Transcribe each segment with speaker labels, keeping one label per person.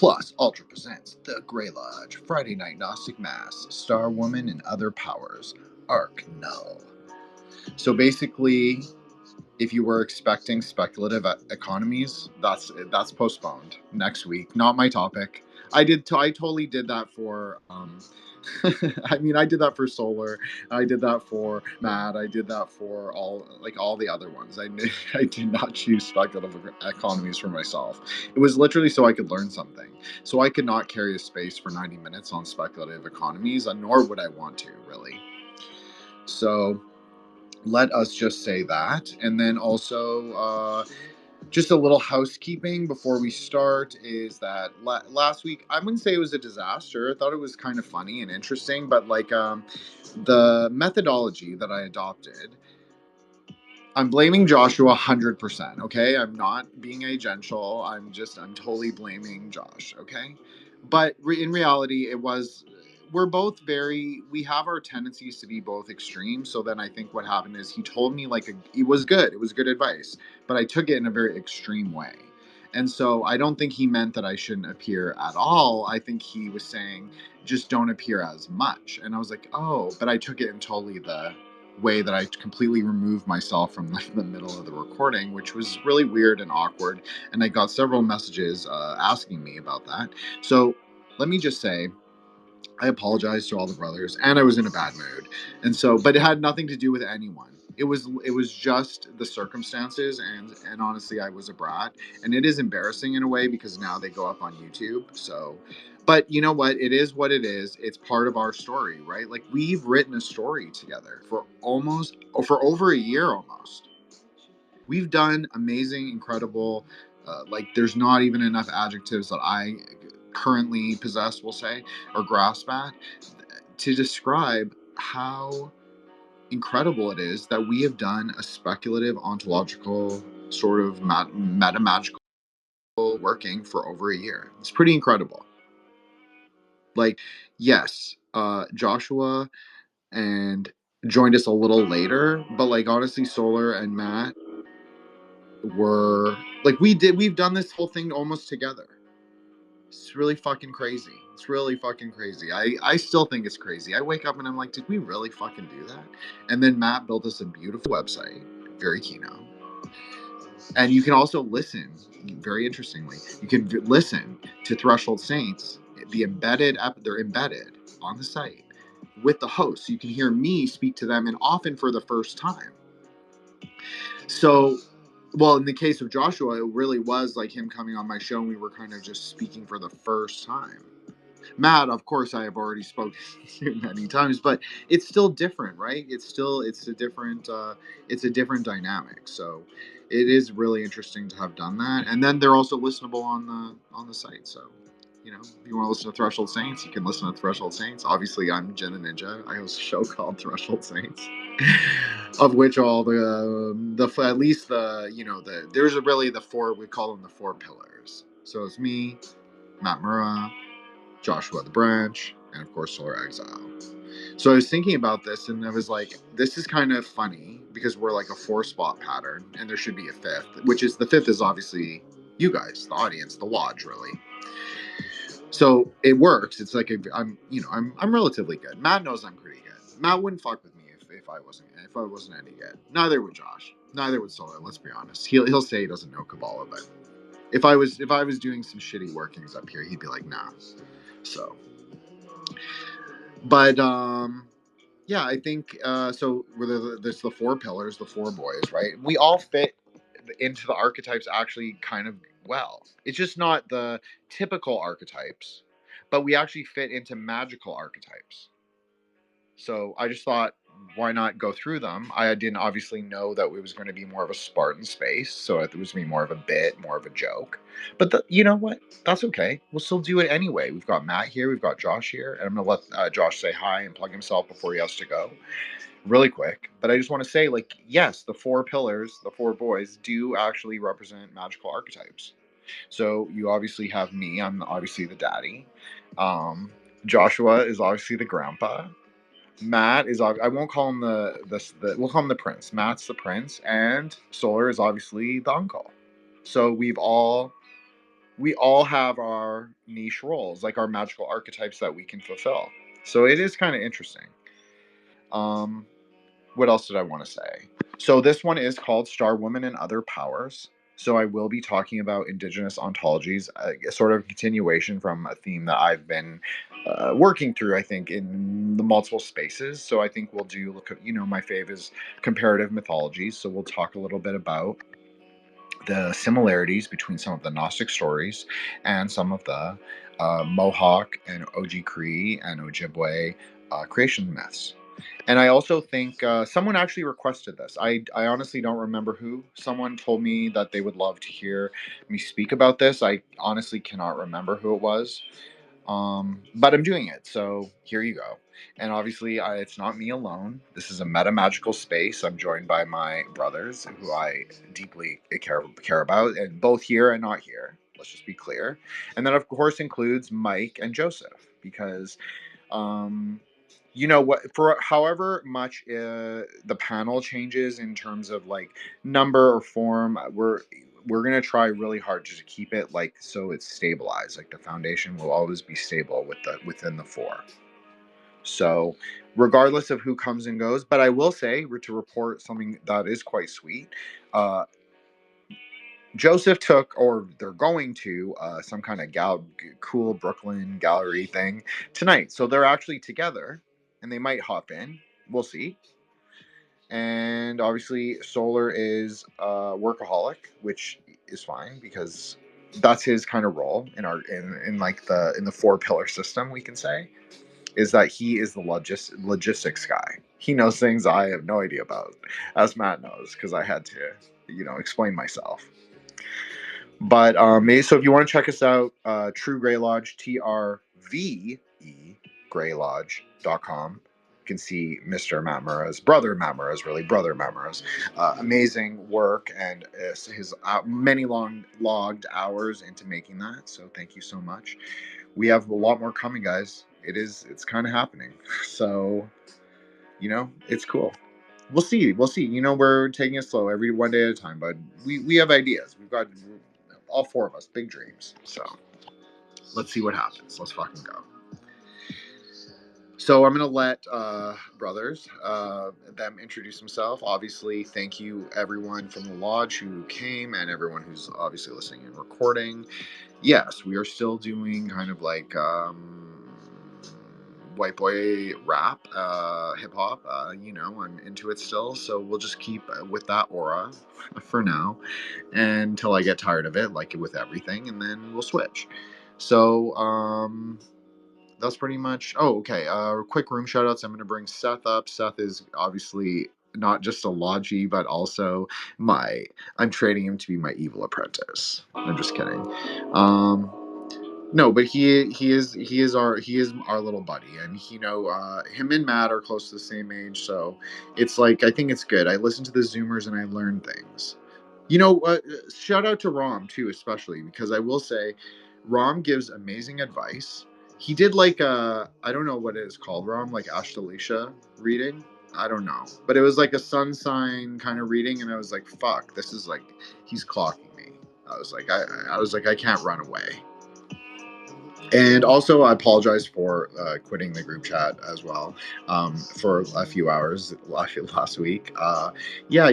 Speaker 1: Plus, Ultra presents The Grey Lodge, Friday Night Gnostic Mass, Star Woman and Other Powers, Arc Null. So basically, if you were expecting speculative economies, that's postponed next week. Not my topic. I totally did that for I mean, I did that for Solar. I did that for Matt. I did that for all the other ones. I did not choose speculative economies for myself. It was literally so I could learn something. So I could not carry a space for 90 minutes on speculative economies, nor would I want to, really. So let us just say that. And then also, just a little housekeeping before we start is that last week, I wouldn't say it was a disaster. I thought it was kind of funny and interesting, but the methodology that I adopted, I'm blaming Joshua 100%, okay? I'm not being agential. I'm totally blaming Josh, okay? But in reality, we have our tendencies to be both extreme. So then I think what happened is he told me it was good. It was good advice, but I took it in a very extreme way. And so I don't think he meant that I shouldn't appear at all. I think he was saying, just don't appear as much. And I was like, oh, but I took it in totally the way that I completely removed myself from the middle of the recording, which was really weird and awkward. And I got several messages asking me about that. So let me just say, I apologize to all the brothers, and I was in a bad mood. And so, but it had nothing to do with anyone. It was just the circumstances, and honestly, I was a brat. And it is embarrassing in a way because now they go up on YouTube. So, but you know what? It is what it is. It's part of our story, right? Like, we've written a story together for over a year almost. We've done amazing, incredible, there's not even enough adjectives that I currently possess, we'll say, or grasp at, to describe how incredible it is that we have done a speculative ontological sort of metamagical working for over a year. It's pretty incredible. Like, yes, Joshua and joined us a little later, but honestly, Solar and Matt were we've done this whole thing almost together. It's really fucking crazy. It's really fucking crazy. I still think it's crazy. I wake up and I'm like, did we really fucking do that? And then Matt built us a beautiful website, very keynote. And you can also listen, very interestingly, you can listen to Threshold Saints, they're embedded on the site with the host. So you can hear me speak to them, and often for the first time. So, well, in the case of Joshua, it really was like him coming on my show, and we were kind of just speaking for the first time. Matt, of course, I have already spoken to many times, but it's still different, right? It's a different dynamic. So it is really interesting to have done that. And then they're also listenable on the site. So, if you want to listen to Threshold Saints, you can listen to Threshold Saints. Obviously, I'm Jin the Ninja. I host a show called Threshold Saints, of which all there's really the four, we call them the four pillars. So it's me, Matt Murrah, Joshua the Branch, and of course Solar Exile. So I was thinking about this, and I was like, this is kind of funny because we're like a 4-spot pattern, and there should be a fifth, the fifth is obviously you guys, the audience, the lodge, really. So it works. It's like I'm relatively good. Matt knows I'm pretty good. Matt wouldn't fuck with me if I wasn't any good. Neither would Josh. Neither would Solar. Let's be honest. He'll say he doesn't know Kabbalah, but if I was doing some shitty workings up here, he'd be like, nah. So, but yeah, I think so. There's the four pillars, the four boys, right? We all fit into the archetypes actually kind of well. It's just not the typical archetypes, but we actually fit into magical archetypes. So I just thought, why not go through them? I didn't obviously know that it was going to be more of a Spartan space, so it was going to be more of a bit, more of a joke. But you know what? That's okay. We'll still do it anyway. We've got Matt here, we've got Josh here, and I'm going to let Josh say hi and plug himself before he has to go really quick. But I just want to say, yes, the four pillars, the four boys, do actually represent magical archetypes. So you obviously have me. I'm obviously the daddy. Joshua is obviously the grandpa. Matt is, I won't call him we'll call him the prince. Matt's the prince, and Solar is obviously the uncle. So we've all we all have our niche roles, like our magical archetypes that we can fulfill. So it is kind of interesting. Um, what else did I want to say? So this one is called Star Woman and Other Powers. So I will be talking about indigenous ontologies, sort of continuation from a theme that I've been working through, I think, in the multiple spaces. So I think we'll do, my fave is comparative mythologies. So we'll talk a little bit about the similarities between some of the Gnostic stories and some of the Mohawk and Oji-Cree and Ojibwe creation myths. And I also think someone actually requested this. I honestly don't remember who. Someone told me that they would love to hear me speak about this. I honestly cannot remember who it was. But I'm doing it, so here you go. And obviously, it's not me alone. This is a metamagical space. I'm joined by my brothers, who I deeply care about, and both here and not here. Let's just be clear. And that, of course, includes Mike and Joseph, because um, you know what? For however much the panel changes in terms of like number or form, we're gonna try really hard to keep it like so it's stabilized. Like the foundation will always be stable within the four. So, regardless of who comes and goes, but I will say to report something that is quite sweet. Uh, Joseph took, or they're going to, some kind of cool Brooklyn gallery thing tonight. So they're actually together, and they might hop in. We'll see. And obviously, Solar is a workaholic, which is fine because that's his kind of role in like the four pillar system. We can say is that he is the logistics guy. He knows things I have no idea about, as Matt knows, because I had to, explain myself. But so if you want to check us out, True Grey Lodge, TRVE GreyLodge.com. You can see Mr. Matt Murrah's brother Matt Murrah's, really brother Matt Murrah's amazing work and his many long logged hours into making that. So thank you so much. We have a lot more coming, guys. It's kind of happening. So, it's cool. We'll see. We'll see. We're taking it slow, every one day at a time, but we have ideas. We've got all four of us big dreams. So let's see what happens. Let's fucking go. So I'm gonna let brothers them introduce themselves. Obviously, thank you everyone from the lodge who came and everyone who's obviously listening and recording. Yes, we are still doing kind of like white boy rap, hip hop. I'm into it still, so we'll just keep with that aura for now until I get tired of it, like with everything, and then we'll switch. So that's pretty much. Oh, okay. Quick room shout outs. I'm going to bring Seth up. Seth is obviously not just a logi, but also I'm training him to be my evil apprentice. I'm just kidding. No, but he is our little buddy, and him and Matt are close to the same age, so it's like I think it's good. I listen to the Zoomers and I learn things. Shout out to Rom too, especially because I will say, Rom gives amazing advice. He did like I don't know what it is called, Rom, like Ashtalisha reading. I don't know, but it was like a sun sign kind of reading, and I was like, "Fuck, this is like he's clocking me." I can't run away. And also, I apologize for quitting the group chat as well for a few hours last week. Yeah,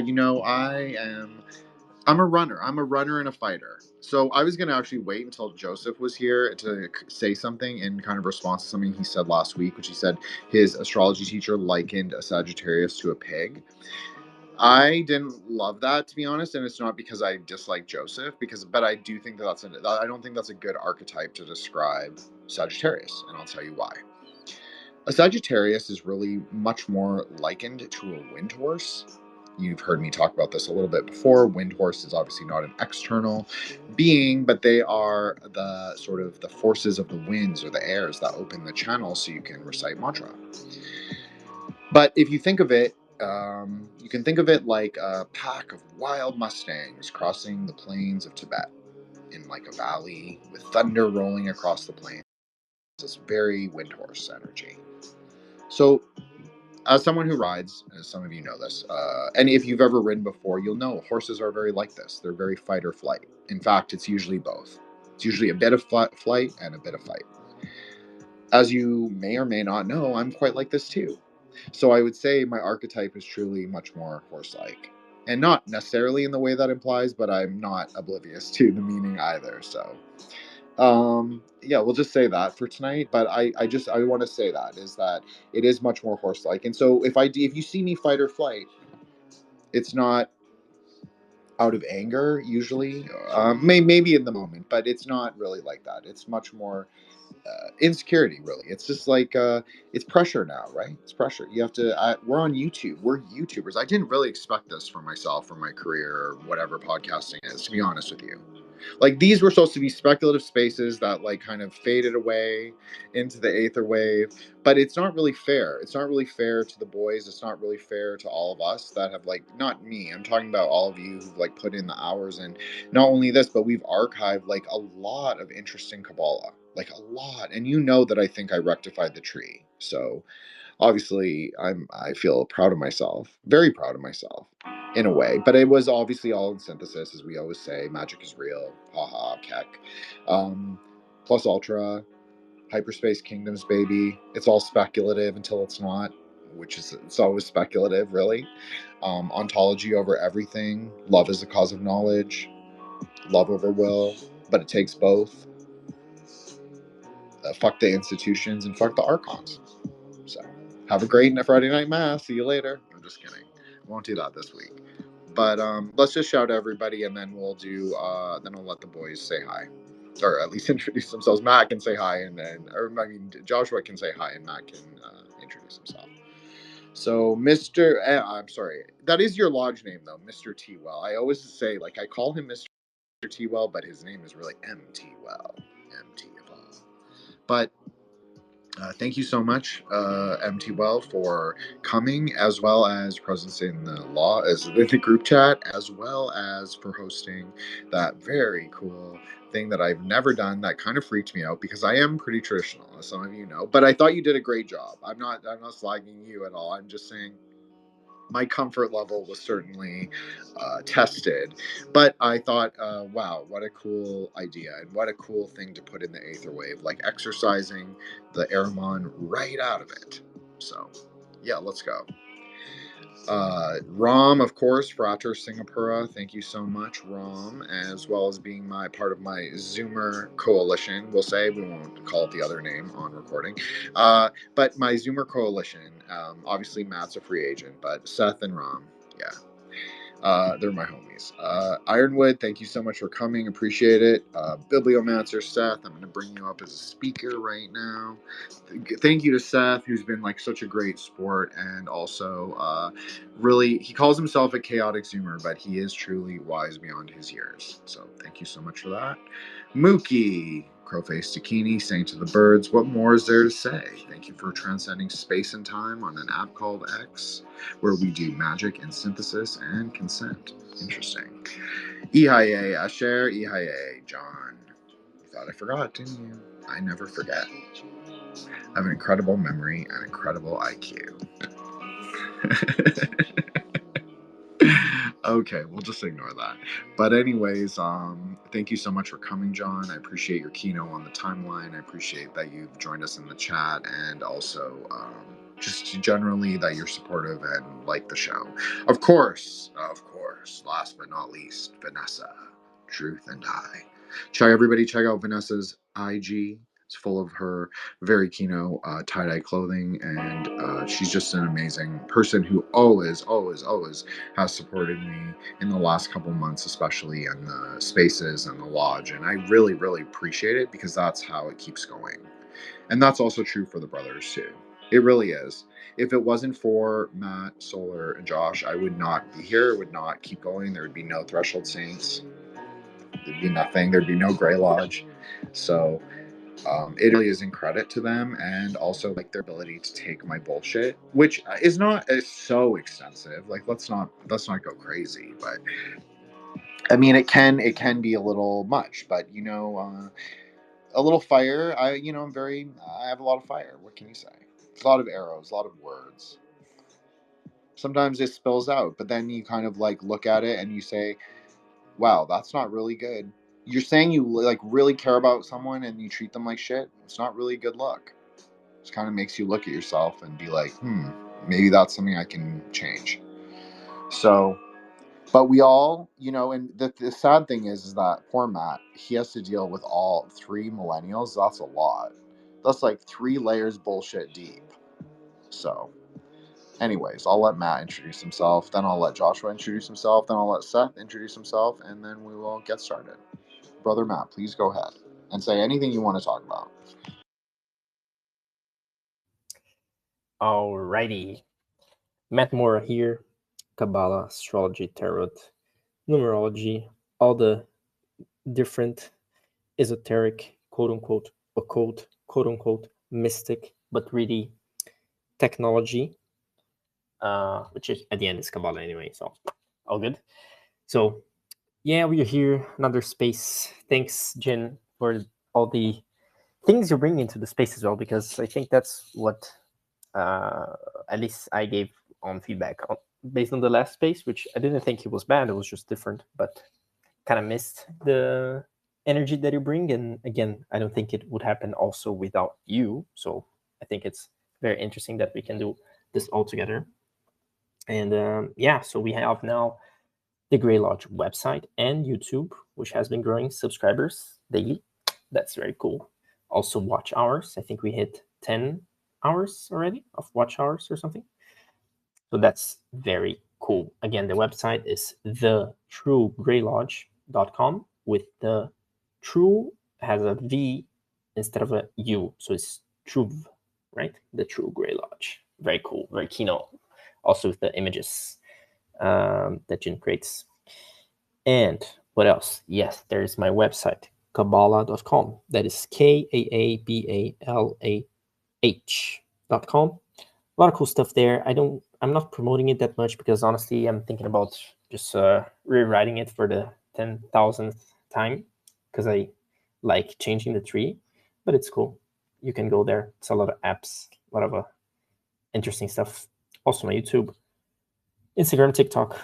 Speaker 1: I'm a runner. I'm a runner and a fighter. So I was going to actually wait until Joseph was here to say something in kind of response to something he said last week, which he said his astrology teacher likened a Sagittarius to a pig. I didn't love that, to be honest, and it's not because I dislike Joseph, but I do think I don't think that's a good archetype to describe Sagittarius, and I'll tell you why. A Sagittarius is really much more likened to a wind horse. You've heard me talk about this a little bit before. Wind horse is obviously not an external being, but they are the sort of the forces of the winds or the airs that open the channel so you can recite mantra. But if you think of it, you can think of it like a pack of wild Mustangs crossing the plains of Tibet in like a valley with thunder rolling across the plains. It's very wind horse energy. So, as someone who rides, as some of you know this, and if you've ever ridden before, you'll know horses are very like this. They're very fight or flight. In fact, it's usually both. It's usually a bit of flight and a bit of fight. As you may or may not know, I'm quite like this too. So I would say my archetype is truly much more horse-like. And not necessarily in the way that implies, but I'm not oblivious to the meaning either. So yeah, we'll just say that for tonight. But I want to say that is that it is much more horse-like. And so if you see me fight or flight, it's not out of anger usually. Maybe in the moment, but it's not really like that. It's much more insecurity, really. It's just like it's pressure now, right? It's pressure. You have to we're on YouTube, we're YouTubers. I didn't really expect this for myself, for my career, or whatever podcasting is, to be honest with you. Like, these were supposed to be speculative spaces that like kind of faded away into the aether wave, but it's not really fair. It's not really fair to the boys. It's not really fair to all of us that have, like, not me, I'm talking about all of you who've like put in the hours. And not only this, but we've archived like a lot of interesting Kabbalah, like a lot. And you know that I think I rectified the tree. So obviously I feel proud of myself, very proud of myself in a way. But it was obviously all in synthesis, as we always say. Magic is real, haha, keck. Plus ultra, hyperspace kingdoms, baby. It's all speculative until it's not, which is, it's always speculative, really. Ontology over everything. Love is the cause of knowledge. Love over will, but it takes both. Fuck the institutions and fuck the archons. So, have a great Friday night mass. See you later. I'm just kidding. Won't do that this week. But let's just shout everybody, and then we'll do. Then I'll let the boys say hi, or at least introduce themselves. Matt can say hi, and then, or I mean, Joshua can say hi, and Matt can introduce himself. So, Mr. I'm sorry, that is your lodge name though, Mr. T Well. I always say, like, I call him Mr. T Well, but his name is really MT Well. MT Well. But thank you so much, MT Well, for coming, as well as presence in the law, as in the group chat, as well as for hosting that very cool thing that I've never done. That kind of freaked me out because I am pretty traditional, as some of you know. But I thought you did a great job. I'm not slagging you at all. I'm just saying my comfort level was certainly tested. But I thought, wow, what a cool idea, and what a cool thing to put in the aether wave, like exercising the Aramon right out of it. So, yeah, let's go. Ram, of course, Frater Singapura, thank you so much, Ram, as well as being my part of my Zoomer coalition. We'll say, we won't call it the other name on recording, but my Zoomer coalition. Obviously, Matt's a free agent, but Seth and Ram, yeah. They're my homies. Ironwood, thank you so much for coming. Appreciate it. Bibliomancer Seth, I'm going to bring you up as a speaker right now. Thank you to Seth, who's been like such a great sport, and also really, he calls himself a chaotic zoomer, but he is truly wise beyond his years. So thank you so much for that. Mookie, Crowface Zucchini, Saint of the Birds, what more is there to say? Thank you for transcending space and time on an app called X, where we do magic and synthesis and consent. Interesting. Ihaye Asher, Ihaye John. You thought I forgot, didn't you? I never forget. I have an incredible memory and incredible IQ. Okay, we'll just ignore that. But anyways, thank you so much for coming, John. I appreciate your keynote on the timeline. I appreciate that you've joined us in the chat, and also just generally that you're supportive and like the show. Of course, last but not least, Vanessa, Truth and I. Everybody check out Vanessa's IG. It's full of her very keynote tie-dye clothing, and she's just an amazing person who always has supported me in the last couple months, especially in the spaces and the lodge, and I really appreciate it, because that's how it keeps going. And that's also true for the brothers too. It really is. If it wasn't for Matt, Solar, and Josh, I would not be here. It would not keep going. There would be no Threshold Saints. There'd be nothing. There'd be no Grey Lodge. So it really is in credit to them, and also like their ability to take my bullshit, which is not so extensive. Like, let's not go crazy, but I mean, it can be a little much, but a little fire. I have a lot of fire. What can you say? It's a lot of arrows, a lot of words. Sometimes it spills out, but then you kind of like look at it and you say, wow, that's not really good. you're saying you like really care about someone and you treat them like shit. It's not really a good look. It kind of makes you look at yourself and be like, maybe that's something I can change. So, but we all, and the sad thing is that poor Matt, he has to deal with all 3 millennials. That's a lot. That's like 3 layers bullshit deep. So, anyways, I'll let Matt introduce himself. Then I'll let Joshua introduce himself. Then I'll let Seth introduce himself. And then we will get started. Brother Matt, please go ahead and say anything you want to talk about.
Speaker 2: Alrighty. Matt Moore here. Kabbalah, astrology, tarot, numerology, all the different esoteric, quote-unquote, occult, quote-unquote, mystic, but really technology, which is at the end is Kabbalah anyway, so all good. So yeah, we are here, another space. Thanks, Jin, for all the things you bring into the space as well, because I think that's what at least I gave on feedback based on the last space, which I didn't think it was bad, it was just different, but kind of missed the energy that you bring. And again, I don't think it would happen also without you. So I think it's very interesting that we can do this all together. And yeah, so we have now the Grey Lodge website and YouTube, which has been growing subscribers daily. That's very cool. Also watch hours. I think we hit 10 hours already of watch hours or something. So that's very cool. Again, the website is thetruegraylodge.com, with the true has a V instead of a U. So it's true, right? The True Grey Lodge. Very cool, very keynote. Also with the images that Jin creates. And what else? Yes, there is my website, Kabbalah.com. That is KAABALAH.com. A lot of cool stuff there. I'm not promoting it that much because honestly, I'm thinking about just rewriting it for the 10,000th time because I like changing the tree, but it's cool. You can go there. It's a lot of apps, a lot of interesting stuff. Also my YouTube, Instagram, TikTok,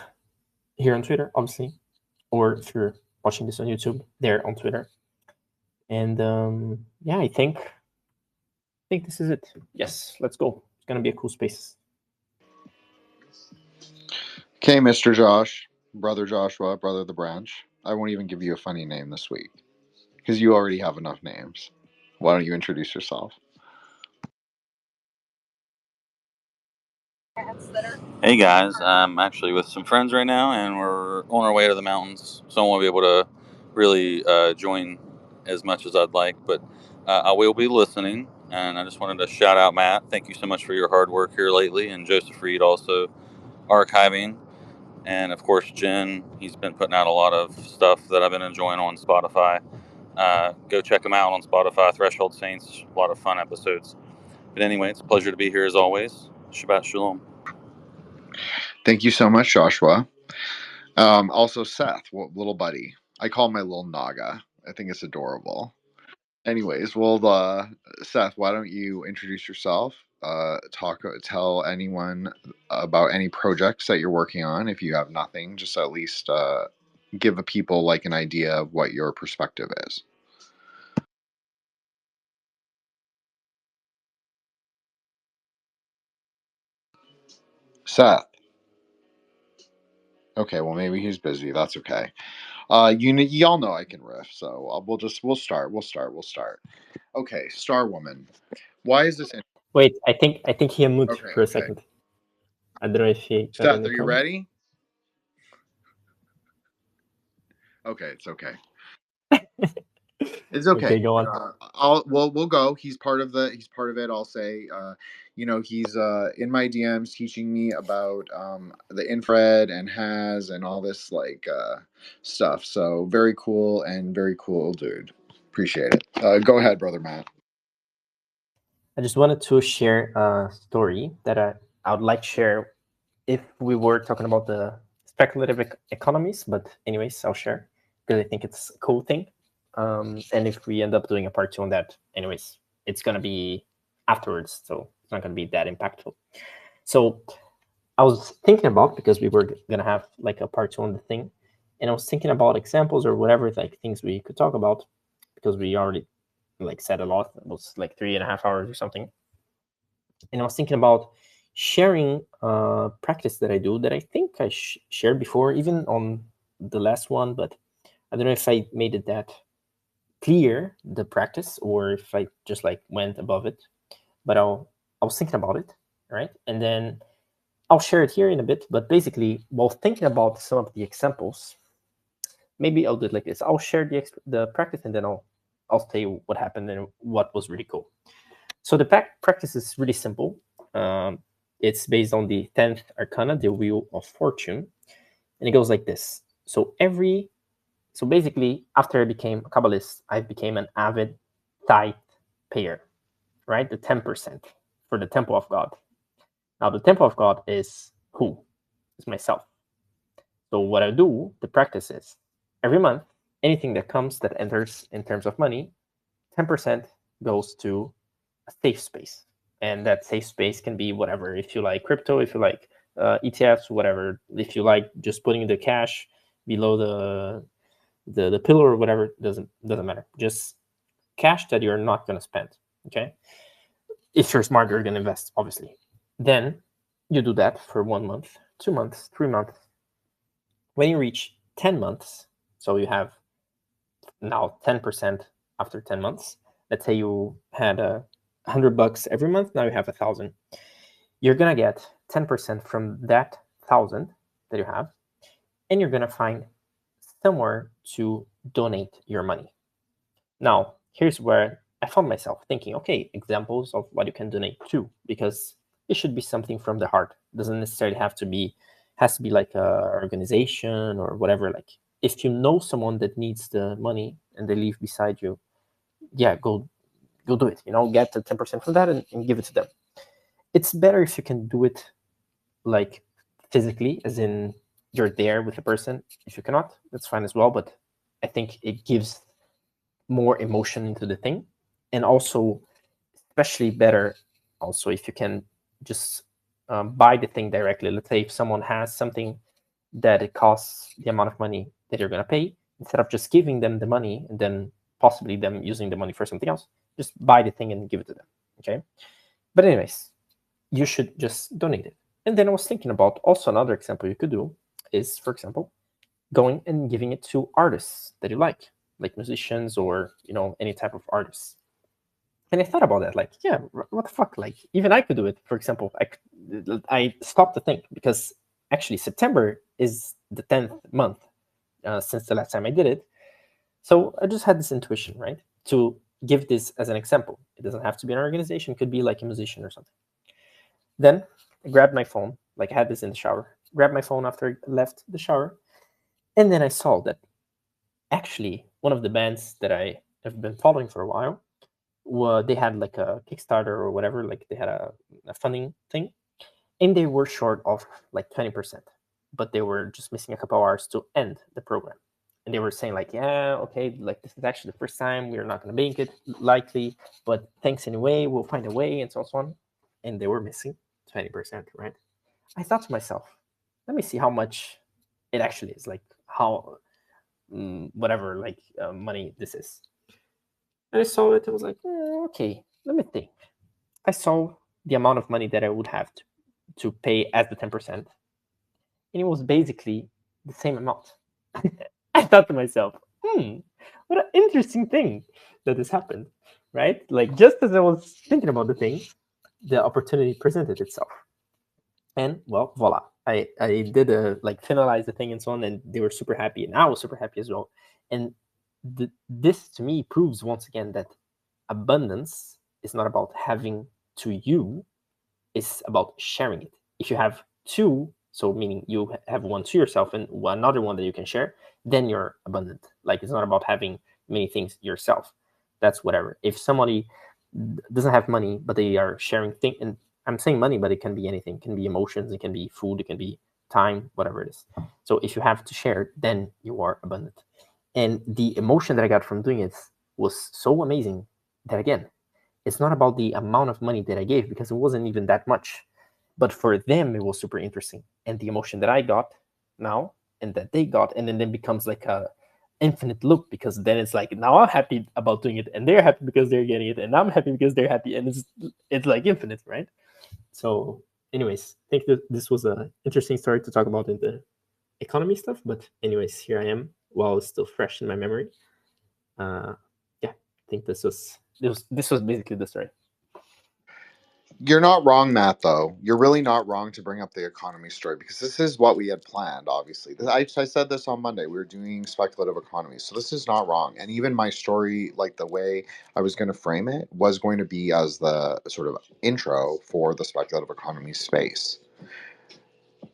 Speaker 2: here on Twitter, obviously, or if you're watching this on YouTube, there on Twitter. And yeah, I think this is it. Yes, let's go. It's gonna be a cool space.
Speaker 1: Okay, Mr. Josh, Brother Joshua, Brother the Branch. I won't even give you a funny name this week because you already have enough names. Why don't you introduce yourself?
Speaker 3: Hey guys, I'm actually with some friends right now, and we're on our way to the mountains, so I won't be able to really join as much as I'd like, but I will be listening. And I just wanted to shout out Matt. Thank you so much for your hard work here lately, and Joseph Reed also archiving, and of course Jen. He's been putting out a lot of stuff that I've been enjoying on Spotify. Go check him out on Spotify. Threshold Saints, a lot of fun episodes. But anyway, it's a pleasure to be here as always. Shabbat Shalom.
Speaker 1: Thank you so much, Joshua. Also, Seth, little buddy. I call him my little Naga. I think it's adorable. Anyways, well, Seth, why don't you introduce yourself? Tell anyone about any projects that you're working on. If you have nothing, just at least give the people like an idea of what your perspective is. Seth. Okay, well maybe he's busy. That's okay. Y'all know I can riff, so we'll start. Okay, Star Woman. Why is this?
Speaker 2: Wait, I think he unmuted for a
Speaker 1: Okay.
Speaker 2: second. I don't know if he got
Speaker 1: Seth,
Speaker 2: any
Speaker 1: are you
Speaker 2: comment.
Speaker 1: ready? Okay, it's okay. It's okay.
Speaker 2: Okay, go on.
Speaker 1: We'll go. He's part of it. I'll say, he's in my DMs teaching me about the infrared and has and all this stuff. So very cool dude. Appreciate it. Go ahead, brother Matt.
Speaker 2: I just wanted to share a story that I would like to share if we were talking about the speculative economies. But anyways, I'll share because I think it's a cool thing. And if we end up doing a part 2 on that, anyways, it's going to be afterwards. So it's not going to be that impactful. So I was thinking about, because we were going to have like a part 2 on the thing. And I was thinking about examples or whatever, like things we could talk about, because we already like said a lot. It was like 3.5 hours or something. And I was thinking about sharing practice that I do that I think I shared before, even on the last one, but I don't know if I made it that clear, the practice, or if I just like went above it. But I was thinking about it, right? And then I'll share it here in a bit. But basically, while thinking about some of the examples, maybe I'll do it like this. I'll share the practice, and then I'll say what happened and what was really cool. So the practice is really simple. It's based on the 10th arcana, the Wheel of Fortune, and it goes like this. So basically, after I became a Kabbalist, I became an avid tithe payer, right? The 10% for the Temple of God. Now, the Temple of God is who? It's myself. So what I do, the practice is, every month, anything that comes that enters in terms of money, 10% goes to a safe space. And that safe space can be whatever. If you like crypto, if you like ETFs, whatever. If you like just putting the cash below the pillow or whatever, doesn't matter. Just cash that you're not going to spend. Okay. If you're smart, you're going to invest, obviously. Then you do that for 1 month, 2 months, 3 months. When you reach 10 months, so you have now 10% after 10 months. Let's say you had $100 every month. Now you have 1,000. You're going to get 10% from that 1,000 that you have, and you're going to find somewhere to donate your money. Now, here's where I found myself thinking, okay, examples of what you can donate to, because it should be something from the heart. It doesn't necessarily has to be like a organization or whatever. Like, if you know someone that needs the money and they live beside you, yeah, go do it. Get the 10% from that and give it to them. It's better if you can do it like physically, as in you're there with the person. If you cannot, that's fine as well. But I think it gives more emotion into the thing, and also especially better also if you can just buy the thing directly. Let's say if someone has something that it costs the amount of money that you're going to pay, instead of just giving them the money and then possibly them using the money for something else, just buy the thing and give it to them. Okay. But anyways, you should just donate it. And then I was thinking about also another example you could do is, for example, going and giving it to artists that you like musicians or any type of artists. And I thought about that, like, yeah, what the fuck? Like, even I could do it. For example, I stopped to think, because actually September is the 10th month since the last time I did it. So I just had this intuition, right, to give this as an example. It doesn't have to be an organization. It could be like a musician or something. Then I grabbed my phone, like I had this in the shower, grabbed my phone after I left the shower, and then I saw that actually one of the bands that I have been following for a while, they had like a Kickstarter or whatever, like they had a funding thing, and they were short of like 20%, but they were just missing a couple hours to end the program. And they were saying like, yeah, okay, like this is actually the first time, we're not going to make it likely, but thanks anyway, we'll find a way, and so on. And they were missing 20%, right? I thought to myself, let me see how much it actually is, like how whatever like money this is. And I saw it. I was like, okay, let me think. I saw the amount of money that I would have to pay as the 10%, and it was basically the same amount. I thought to myself, what an interesting thing that this happened, right? Like, just as I was thinking about the thing, the opportunity presented itself. And well, voila. I did finalize the thing and so on, and they were super happy, and I was super happy as well. And this to me proves once again that abundance is not about having to you, it's about sharing it. If you have two, so meaning you have one to yourself and another one that you can share, then you're abundant. Like, it's not about having many things yourself. That's whatever. If somebody doesn't have money, but they are sharing things, and I'm saying money, but it can be anything. It can be emotions, it can be food, it can be time, whatever it is. So if you have to share, then you are abundant. And the emotion that I got from doing it was so amazing that, again, it's not about the amount of money that I gave, because it wasn't even that much. But for them, it was super interesting. And the emotion that I got now and that they got, and then it becomes like a infinite loop, because then it's like, now I'm happy about doing it, and they're happy because they're getting it, and I'm happy because they're happy, and it's like infinite, right? So anyways, I think that this was an interesting story to talk about in the economy stuff, but anyways, here I am while it's still fresh in my memory. Yeah, I think this was basically the story.
Speaker 1: You're not wrong, Matt, though. You're really not wrong to bring up the economy story, because this is what we had planned, obviously. I said this on Monday. We were doing speculative economy. So this is not wrong. And even my story, like the way I was going to frame it, was going to be as the sort of intro for the speculative economy space.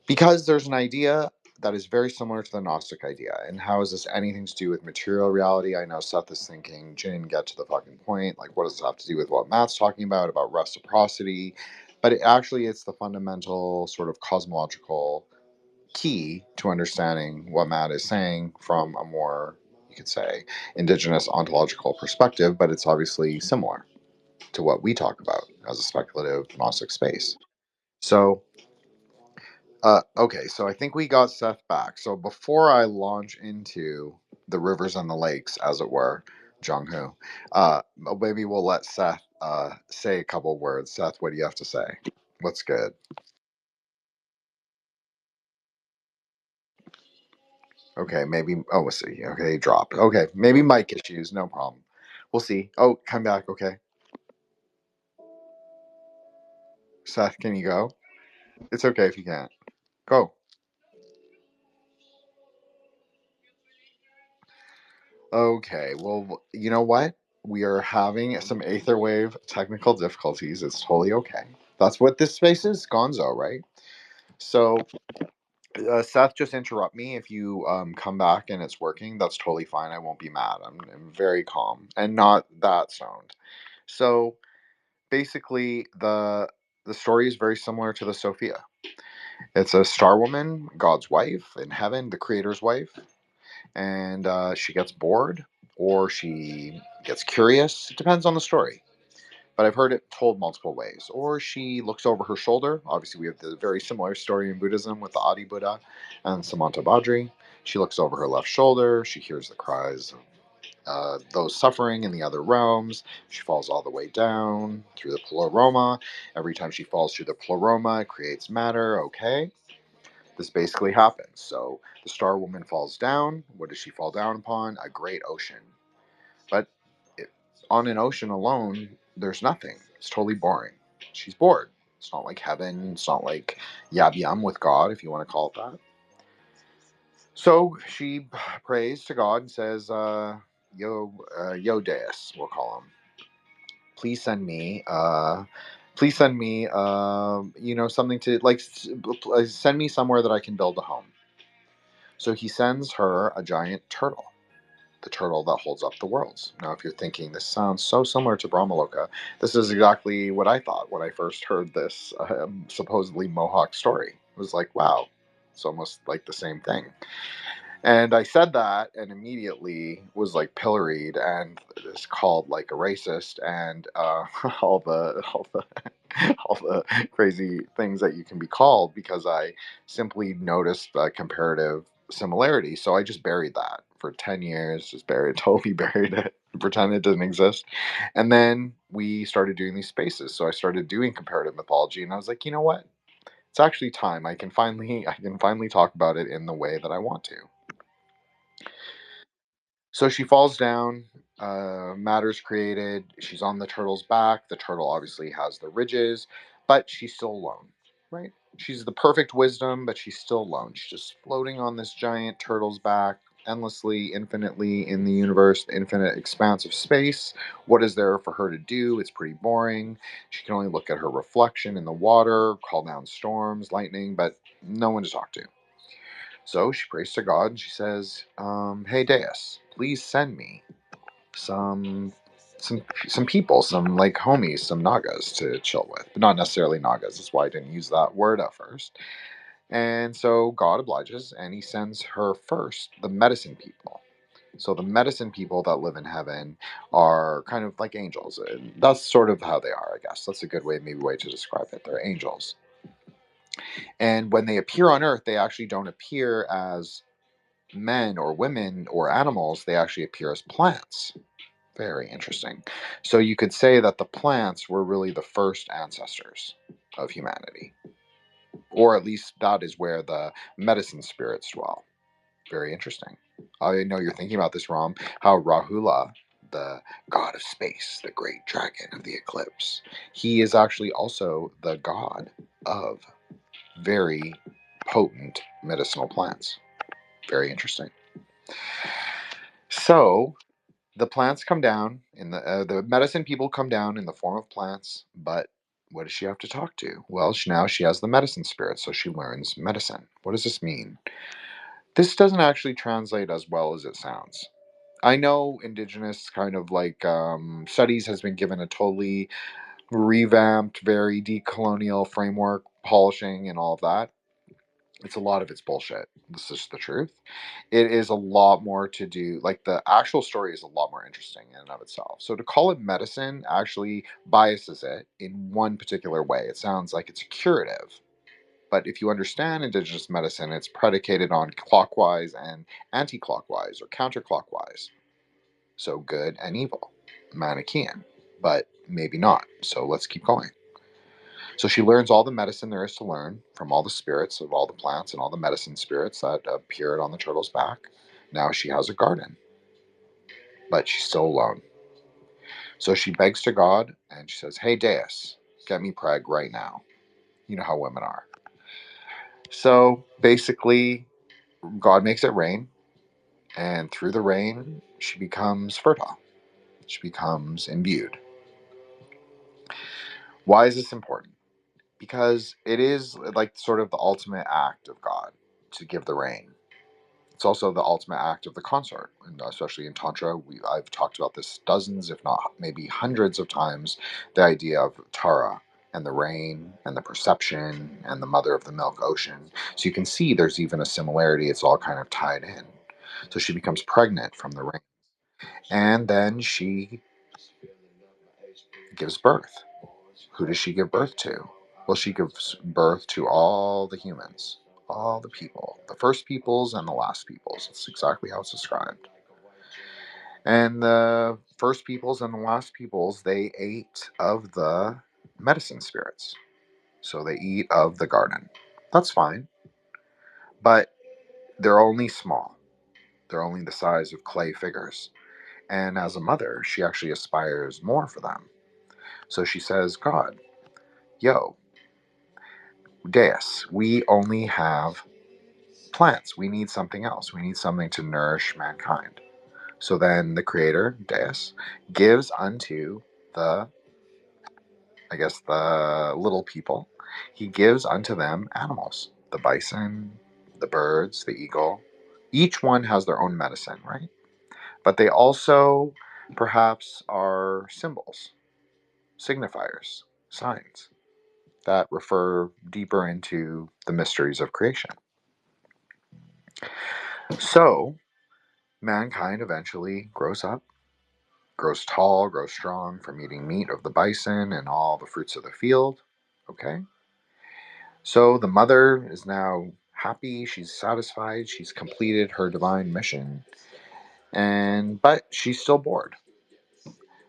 Speaker 1: Because there's an idea that is very similar to the Gnostic idea. And how is this anything to do with material reality? I know Seth is thinking, Jin, get to the fucking point. Like, what does this have to do with what Matt's talking about reciprocity? But it's the fundamental sort of cosmological key to understanding what Matt is saying from a more, you could say, indigenous ontological perspective. But it's obviously similar to what we talk about as a speculative Gnostic space. So okay, so I think we got Seth back. So before I launch into the rivers and the lakes, as it were, Jung-Hoo, maybe we'll let Seth say a couple words. Seth, what do you have to say? What's good? Okay, maybe. Oh, we'll see. Okay, drop. Okay, maybe mic issues. No problem. We'll see. Oh, come back. Okay. Seth, can you go? It's okay if you can't. Go. Okay, well, you know what? We are having some Aetherwave technical difficulties. It's totally okay. That's what this space is, Gonzo, right? So, Seth, just interrupt me if you come back and it's working. That's totally fine. I won't be mad. I'm very calm and not that stoned. So, basically, the story is very similar to the Sophia. It's a star woman, God's wife in heaven, the Creator's wife, and she gets bored or she gets curious. It depends on the story. But I've heard it told multiple ways. Or she looks over her shoulder. Obviously, we have the very similar story in Buddhism with the Adi Buddha and Samanta Badri. She looks over her left shoulder. She hears the cries of those suffering in the other realms. She falls all the way down through the pleroma. Every time she falls through the pleroma, it creates matter. Okay. This basically happens. So the Star Woman falls down. What does she fall down upon? A great ocean. But it, on an ocean alone, there's nothing. It's totally boring. She's bored. It's not like heaven. It's not like Yab Yum with God, if you want to call it that. So she prays to God and says, Yo Deus, we'll call him. Please send me something to, like, send me somewhere that I can build a home. So he sends her a giant turtle, the turtle that holds up the worlds. Now, if you're thinking this sounds so similar to Brahmaloka, this is exactly what I thought when I first heard this supposedly Mohawk story. It was like, wow, it's almost like the same thing. And I said that and immediately was like pilloried and is called like a racist and all the crazy things that you can be called, because I simply noticed a comparative similarity. So I just buried that for 10 years, just totally buried it, pretend it didn't exist. And then we started doing these spaces. So I started doing comparative mythology and I was like, you know what? It's actually time. I can finally talk about it in the way that I want to. So she falls down, matter's created. She's on the turtle's back. The turtle obviously has the ridges, but she's still alone, right? She's the perfect wisdom, but she's still alone. She's just floating on this giant turtle's back, endlessly, infinitely in the universe, the infinite expanse of space. What is there for her to do? It's pretty boring. She can only look at her reflection in the water, call down storms, lightning, but no one to talk to. So she prays to God and she says, "Hey Deus, please send me some some people, some like homies, some Nagas to chill with, but not necessarily Nagas. That's why I didn't use that word at first." And so God obliges, and He sends her first the medicine people. So the medicine people that live in heaven are kind of like angels. And that's sort of how they are, I guess. That's a good way to describe it. They're angels. And when they appear on Earth, they actually don't appear as men or women or animals, they actually appear as plants. Very interesting. So you could say that the plants were really the first ancestors of humanity, or at least that is where the medicine spirits dwell. Very interesting. I know you're thinking about this, Ram, how Rahula, the god of space, the great dragon of the eclipse, he is actually also the god of very potent medicinal plants. Very interesting. So the plants come down in the medicine people come down in the form of plants, but what does she have to talk to? Well, now she has the medicine spirit, so she learns medicine. What does this mean? This doesn't actually translate as well as it sounds. I know indigenous kind of like studies has been given a totally revamped, very decolonial framework, polishing, and all of that. It's a lot of it's bullshit. This is the truth. It is a lot more to do, like the actual story is a lot more interesting in and of itself. So to call it medicine actually biases it in one particular way. It sounds like it's a curative. But if you understand indigenous medicine, it's predicated on clockwise and anti-clockwise or counterclockwise. So good and evil, Manichaean, but maybe not. So let's keep going. So she learns all the medicine there is to learn from all the spirits of all the plants and all the medicine spirits that appeared on the turtle's back. Now she has a garden, but she's still alone. So she begs to God and she says, "Hey, Deus, get me preg right now." You know how women are. So basically, God makes it rain, and through the rain, she becomes fertile. She becomes imbued. Why is this important? Because it is like sort of the ultimate act of God to give the rain. It's also the ultimate act of the consort, and especially in Tantra, I've talked about this dozens, if not maybe hundreds of times, the idea of Tara and the rain and the perception and the mother of the milk ocean. So you can see there's even a similarity. It's all kind of tied in. So she becomes pregnant from the rain. And then she gives birth. Who does she give birth to? Well, she gives birth to all the humans, all the people, the first peoples and the last peoples. It's exactly how it's described. And the first peoples and the last peoples, they ate of the medicine spirits. So they eat of the garden. That's fine. But they're only small. They're only the size of clay figures. And as a mother, she actually aspires more for them. So she says, "God, yo, Deus, we only have plants. We need something else. We need something to nourish mankind." So then the creator, Deus, gives unto the, I guess, the little people, he gives unto them animals. The bison, the birds, the eagle. Each one has their own medicine, right? But they also perhaps are symbols, signifiers, signs that refer deeper into the mysteries of creation. So mankind eventually grows up, grows tall, grows strong from eating meat of the bison and all the fruits of the field. Okay? So the mother is now happy, she's satisfied, she's completed her divine mission, and but she's still bored.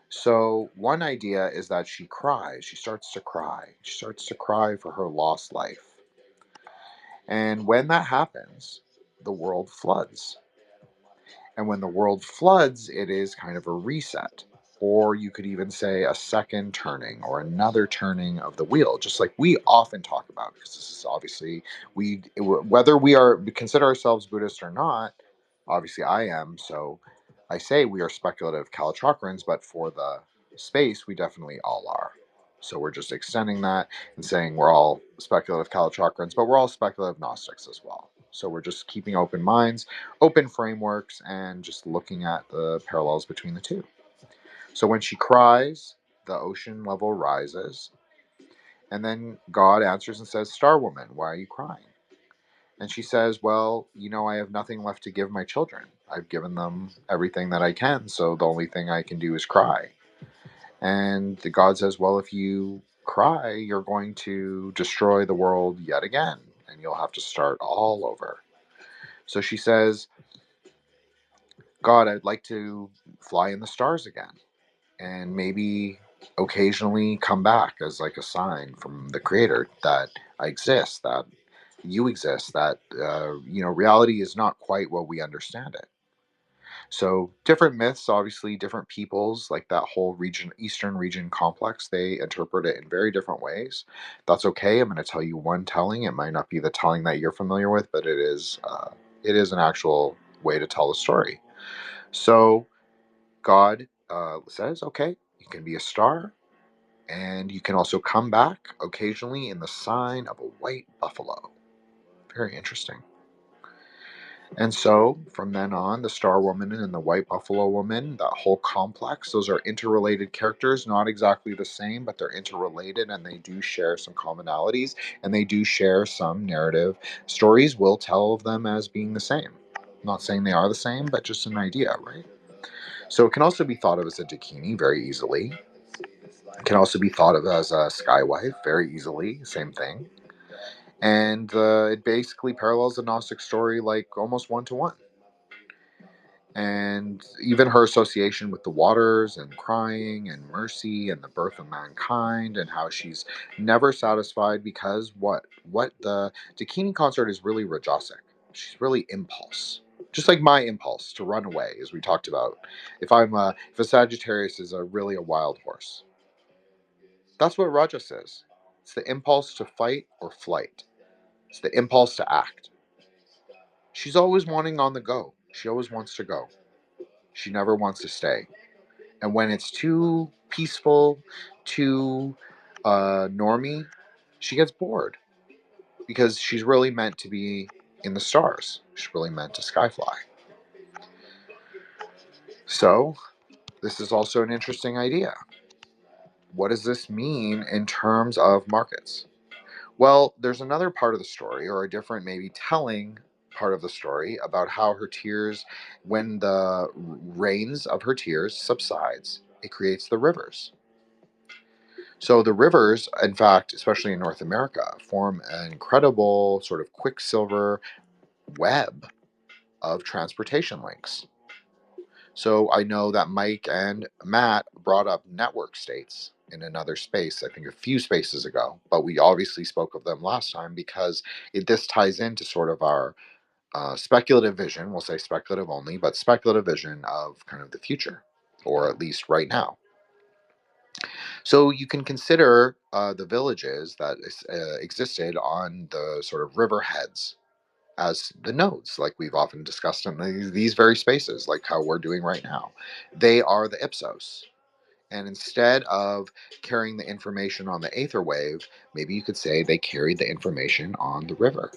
Speaker 1: So one idea is that she cries, she starts to cry. She starts to cry for her lost life. And when that happens, the world floods. And when the world floods, it is kind of a reset. Or you could even say a second turning or another turning of the wheel, just like we often talk about, because this is obviously, whether we consider ourselves Buddhist or not, obviously I am, so I say we are speculative Kalachakrans, but for the space, we definitely all are. So we're just extending that and saying we're all speculative Kalachakrans, but we're all speculative Gnostics as well. So we're just keeping open minds, open frameworks, and just looking at the parallels between the two. So when she cries, the ocean level rises, and then God answers and says, "Star Woman, why are you crying?" And she says, "Well, I have nothing left to give my children. I've given them everything that I can, so the only thing I can do is cry." And the God says, "Well, if you cry, you're going to destroy the world yet again, and you'll have to start all over." So she says, God, I'd like to fly in the stars again, and maybe occasionally come back as like a sign from the Creator that I exist, that you exist, that reality is not quite what we understand it. So different myths, obviously, different peoples, like that whole region, Eastern region complex, they interpret it in very different ways. That's okay. I'm going to tell you one telling. It might not be the telling that you're familiar with, but it is an actual way to tell the story. So God says, okay, you can be a star, and you can also come back occasionally in the sign of a white buffalo. Very interesting. And so, from then on, the Star Woman and the White Buffalo Woman, that whole complex, those are interrelated characters, not exactly the same, but they're interrelated and they do share some commonalities and they do share some narrative. Stories will tell of them as being the same. I'm not saying they are the same, but just an idea, right? So, it can also be thought of as a Dakini very easily. It can also be thought of as a Skywife very easily, same thing. And it basically parallels the Gnostic story like almost one to one. And even her association with the waters and crying and mercy and the birth of mankind and how she's never satisfied because what the Dakini concert is really rajasic. She's really impulse, just like my impulse to run away, as we talked about. If a Sagittarius is really a wild horse, that's what Rajas is. It's the impulse to fight or flight. It's the impulse to act. She's always wanting on the go. She always wants to go. She never wants to stay. And when it's too peaceful, too normy, she gets bored because she's really meant to be in the stars. She's really meant to skyfly. So, this is also an interesting idea. What does this mean in terms of markets? Well, there's another part of the story, or a different, maybe telling part of the story about how her tears, when the rains of her tears subsides, it creates the rivers. So the rivers, in fact, especially in North America, form an incredible sort of quicksilver web of transportation links. So I know that Mike and Matt brought up network states in another space, I think a few spaces ago, but we obviously spoke of them last time because this ties into sort of our speculative vision, we'll say speculative only, but speculative vision of kind of the future, or at least right now. So you can consider the villages that existed on the sort of river heads as the nodes, like we've often discussed in these very spaces, like how we're doing right now. They are the ipsos. And instead of carrying the information on the aether wave, maybe you could say they carried the information on the river.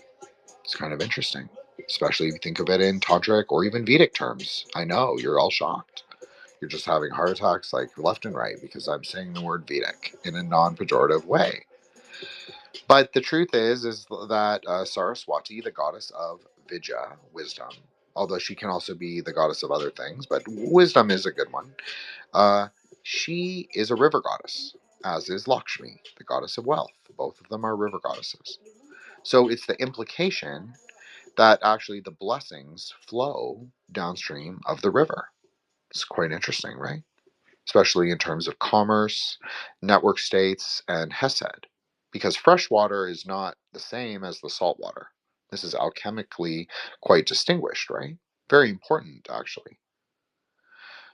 Speaker 1: It's kind of interesting, especially if you think of it in Tantric or even Vedic terms. I know, you're all shocked. You're just having heart attacks like left and right because I'm saying the word Vedic in a non-pejorative way. But the truth is that Saraswati, the goddess of Vidya, wisdom, although she can also be the goddess of other things, but wisdom is a good one. She is a river goddess, as is Lakshmi, the goddess of wealth. Both of them are river goddesses. So it's the implication that actually the blessings flow downstream of the river. It's quite interesting, right? Especially in terms of commerce, network states, and Hesed, because fresh water is not the same as the salt water. This is alchemically quite distinguished, right? Very important, actually.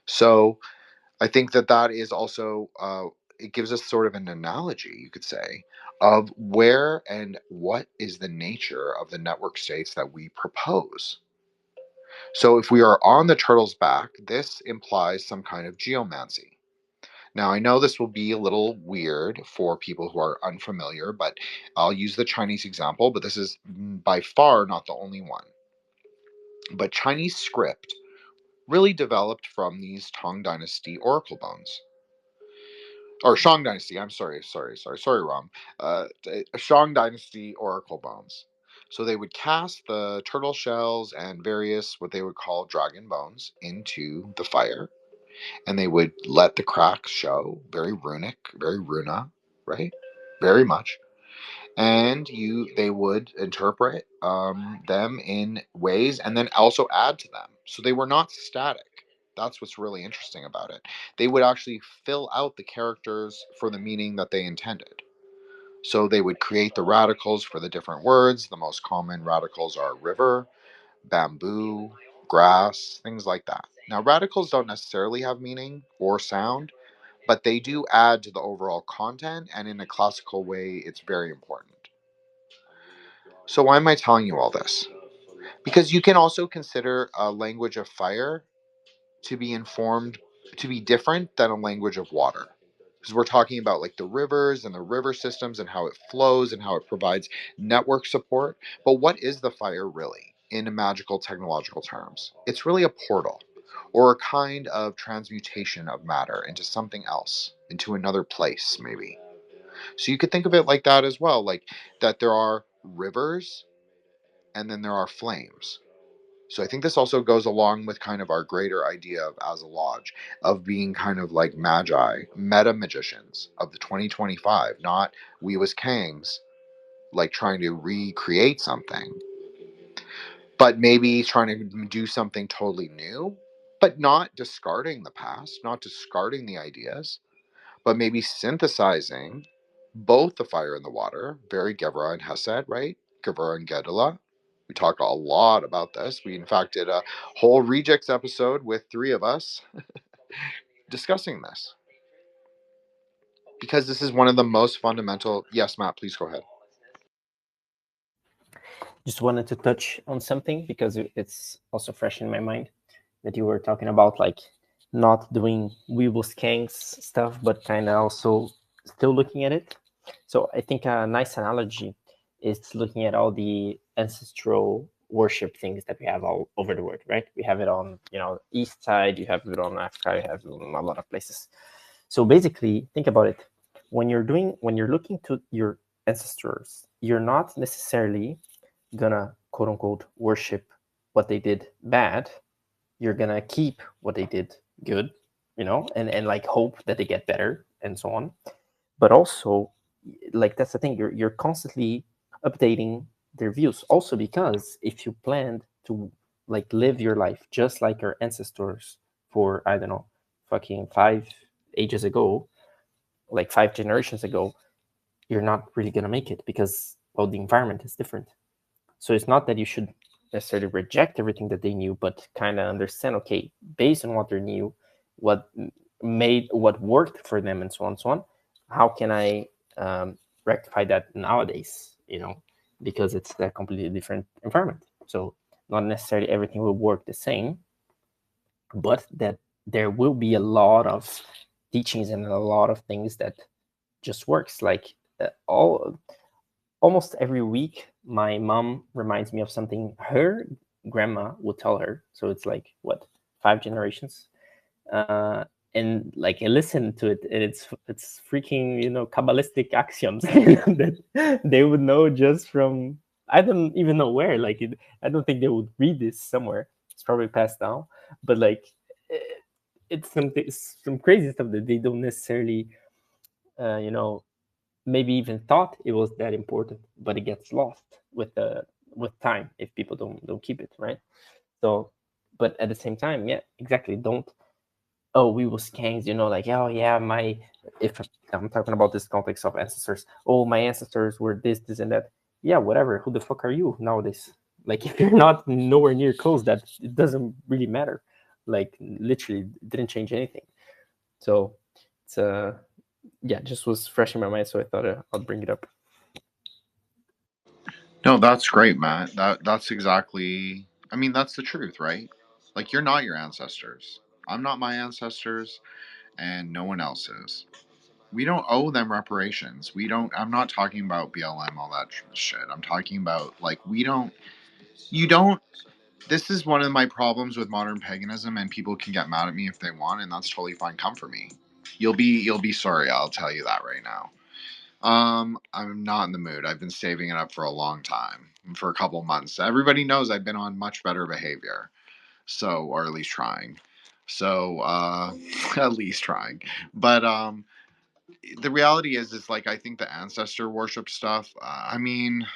Speaker 1: So I think that is also, it gives us sort of an analogy, you could say, of where and what is the nature of the network states that we propose. So if we are on the turtle's back, this implies some kind of geomancy. Now, I know this will be a little weird for people who are unfamiliar, but I'll use the Chinese example, but this is by far not the only one. But Chinese script really developed from these Tang Dynasty oracle bones. Or Shang Dynasty, I'm sorry, Ram. Shang Dynasty oracle bones. So they would cast the turtle shells and various, what they would call dragon bones, into the fire, and they would let the cracks show, very runic, very runa, right? Very much. And they would interpret them in ways and then also add to them. So they were not static. That's what's really interesting about it. They would actually fill out the characters for the meaning that they intended. So they would create the radicals for the different words. The most common radicals are river, bamboo, grass, things like that. Now, radicals don't necessarily have meaning or sound, but they do add to the overall content, and in a classical way, it's very important. So, why am I telling you all this? Because you can also consider a language of fire to be informed, to be different than a language of water. Because we're talking about like the rivers and the river systems and how it flows and how it provides network support. But what is the fire really in magical technological terms? It's really a portal or a kind of transmutation of matter into something else, into another place, maybe. So you could think of it like that as well, like that there are rivers and then there are flames. So I think this also goes along with kind of our greater idea of as a lodge, of being kind of like magi, meta magicians of the 2025, not we was kangs, like trying to recreate something, but maybe trying to do something totally new, but not discarding the past, not discarding the ideas, but maybe synthesizing both the fire and the water, very Gevra and Hesed, right? Gevra and Gedela. We talked a lot about this. We, in fact, did a whole rejects episode with 3 of us discussing this because this is one of the most fundamental. Yes, Matt, please go ahead.
Speaker 2: Just wanted to touch on something because it's also fresh in my mind that you were talking about, like not doing Weeble Skanks stuff, but kind of also still looking at it. So I think a nice analogy is looking at all the ancestral worship things that we have all over the world, right? We have it on, east side, you have it on Africa, you have it on a lot of places. So basically, think about it. When you're looking to your ancestors, you're not necessarily gonna quote unquote worship what they did bad. You're gonna keep what they did good, and like hope that they get better and so on. But also, like that's the thing, you're constantly updating their views. Also, because if you planned to like live your life just like your ancestors for, I don't know, fucking 5 ages ago, like 5 generations ago, you're not really gonna make it because, well, the environment is different. So it's not that you should necessarily reject everything that they knew, but kind of understand, okay, based on what they knew, what worked for them, and so on, how can I rectify that nowadays, because it's a completely different environment. So not necessarily everything will work the same, but that there will be a lot of teachings and a lot of things that just works. Like almost every week, my mom reminds me of something her grandma would tell her. So it's like, what, 5 generations? And like I listen to it, and it's freaking, Kabbalistic axioms that they would know just from, I don't even know where. Like I don't think they would read this somewhere. It's probably passed down, but like it's some crazy stuff that they don't necessarily, maybe even thought it was that important, but it gets lost with time if people don't keep it, right? So, but at the same time, yeah, exactly. Don't, oh, we were skanks, like, oh yeah, if I'm talking about this context of ancestors, oh, my ancestors were this and that. Yeah, whatever. Who the fuck are you nowadays? Like, if you're not nowhere near close, that it doesn't really matter. Like, literally, it didn't change anything. So it's yeah, just was fresh in my mind, so I thought I'll bring it up.
Speaker 1: No, that's great, Matt. That's exactly. I mean, that's the truth, right? Like, you're not your ancestors. I'm not my ancestors, and no one else is. We don't owe them reparations. We don't. I'm not talking about BLM, all that shit. I'm talking about like we don't. You don't. This is one of my problems with modern paganism, and people can get mad at me if they want, and that's totally fine. Come for me. You'll be sorry. I'll tell you that right now. I'm not in the mood. I've been saving it up for a long time, for a couple months. Everybody knows I've been on much better behavior, so, or at least trying. So, at least trying. But the reality is like I think the ancestor worship stuff. I mean,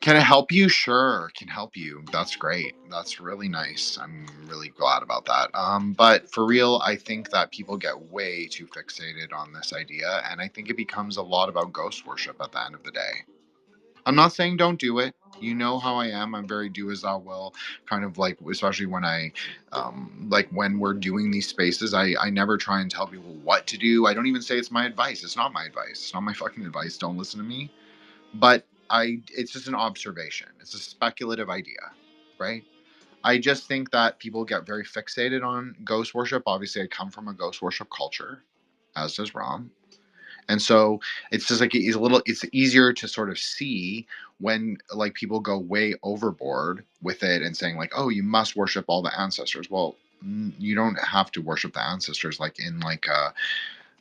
Speaker 1: Can it help you? Sure, it can help you. That's great. That's really nice. I'm really glad about that. But for real, I think that people get way too fixated on this idea, and I think it becomes a lot about ghost worship at the end of the day. I'm not saying don't do it. You know how I am. I'm very do as thou will, kind of like, especially when like when we're doing these spaces, I never try and tell people what to do. I don't even say it's my advice. It's not my advice. It's not my fucking advice. Don't listen to me. But it's just an observation. It's a speculative idea, right? I just think that people get very fixated on ghost worship. Obviously, I come from a ghost worship culture, as does Rom. And so it's just like it's easier to sort of see when like people go way overboard with it and saying like, oh, you must worship all the ancestors. Well, you don't have to worship the ancestors like in like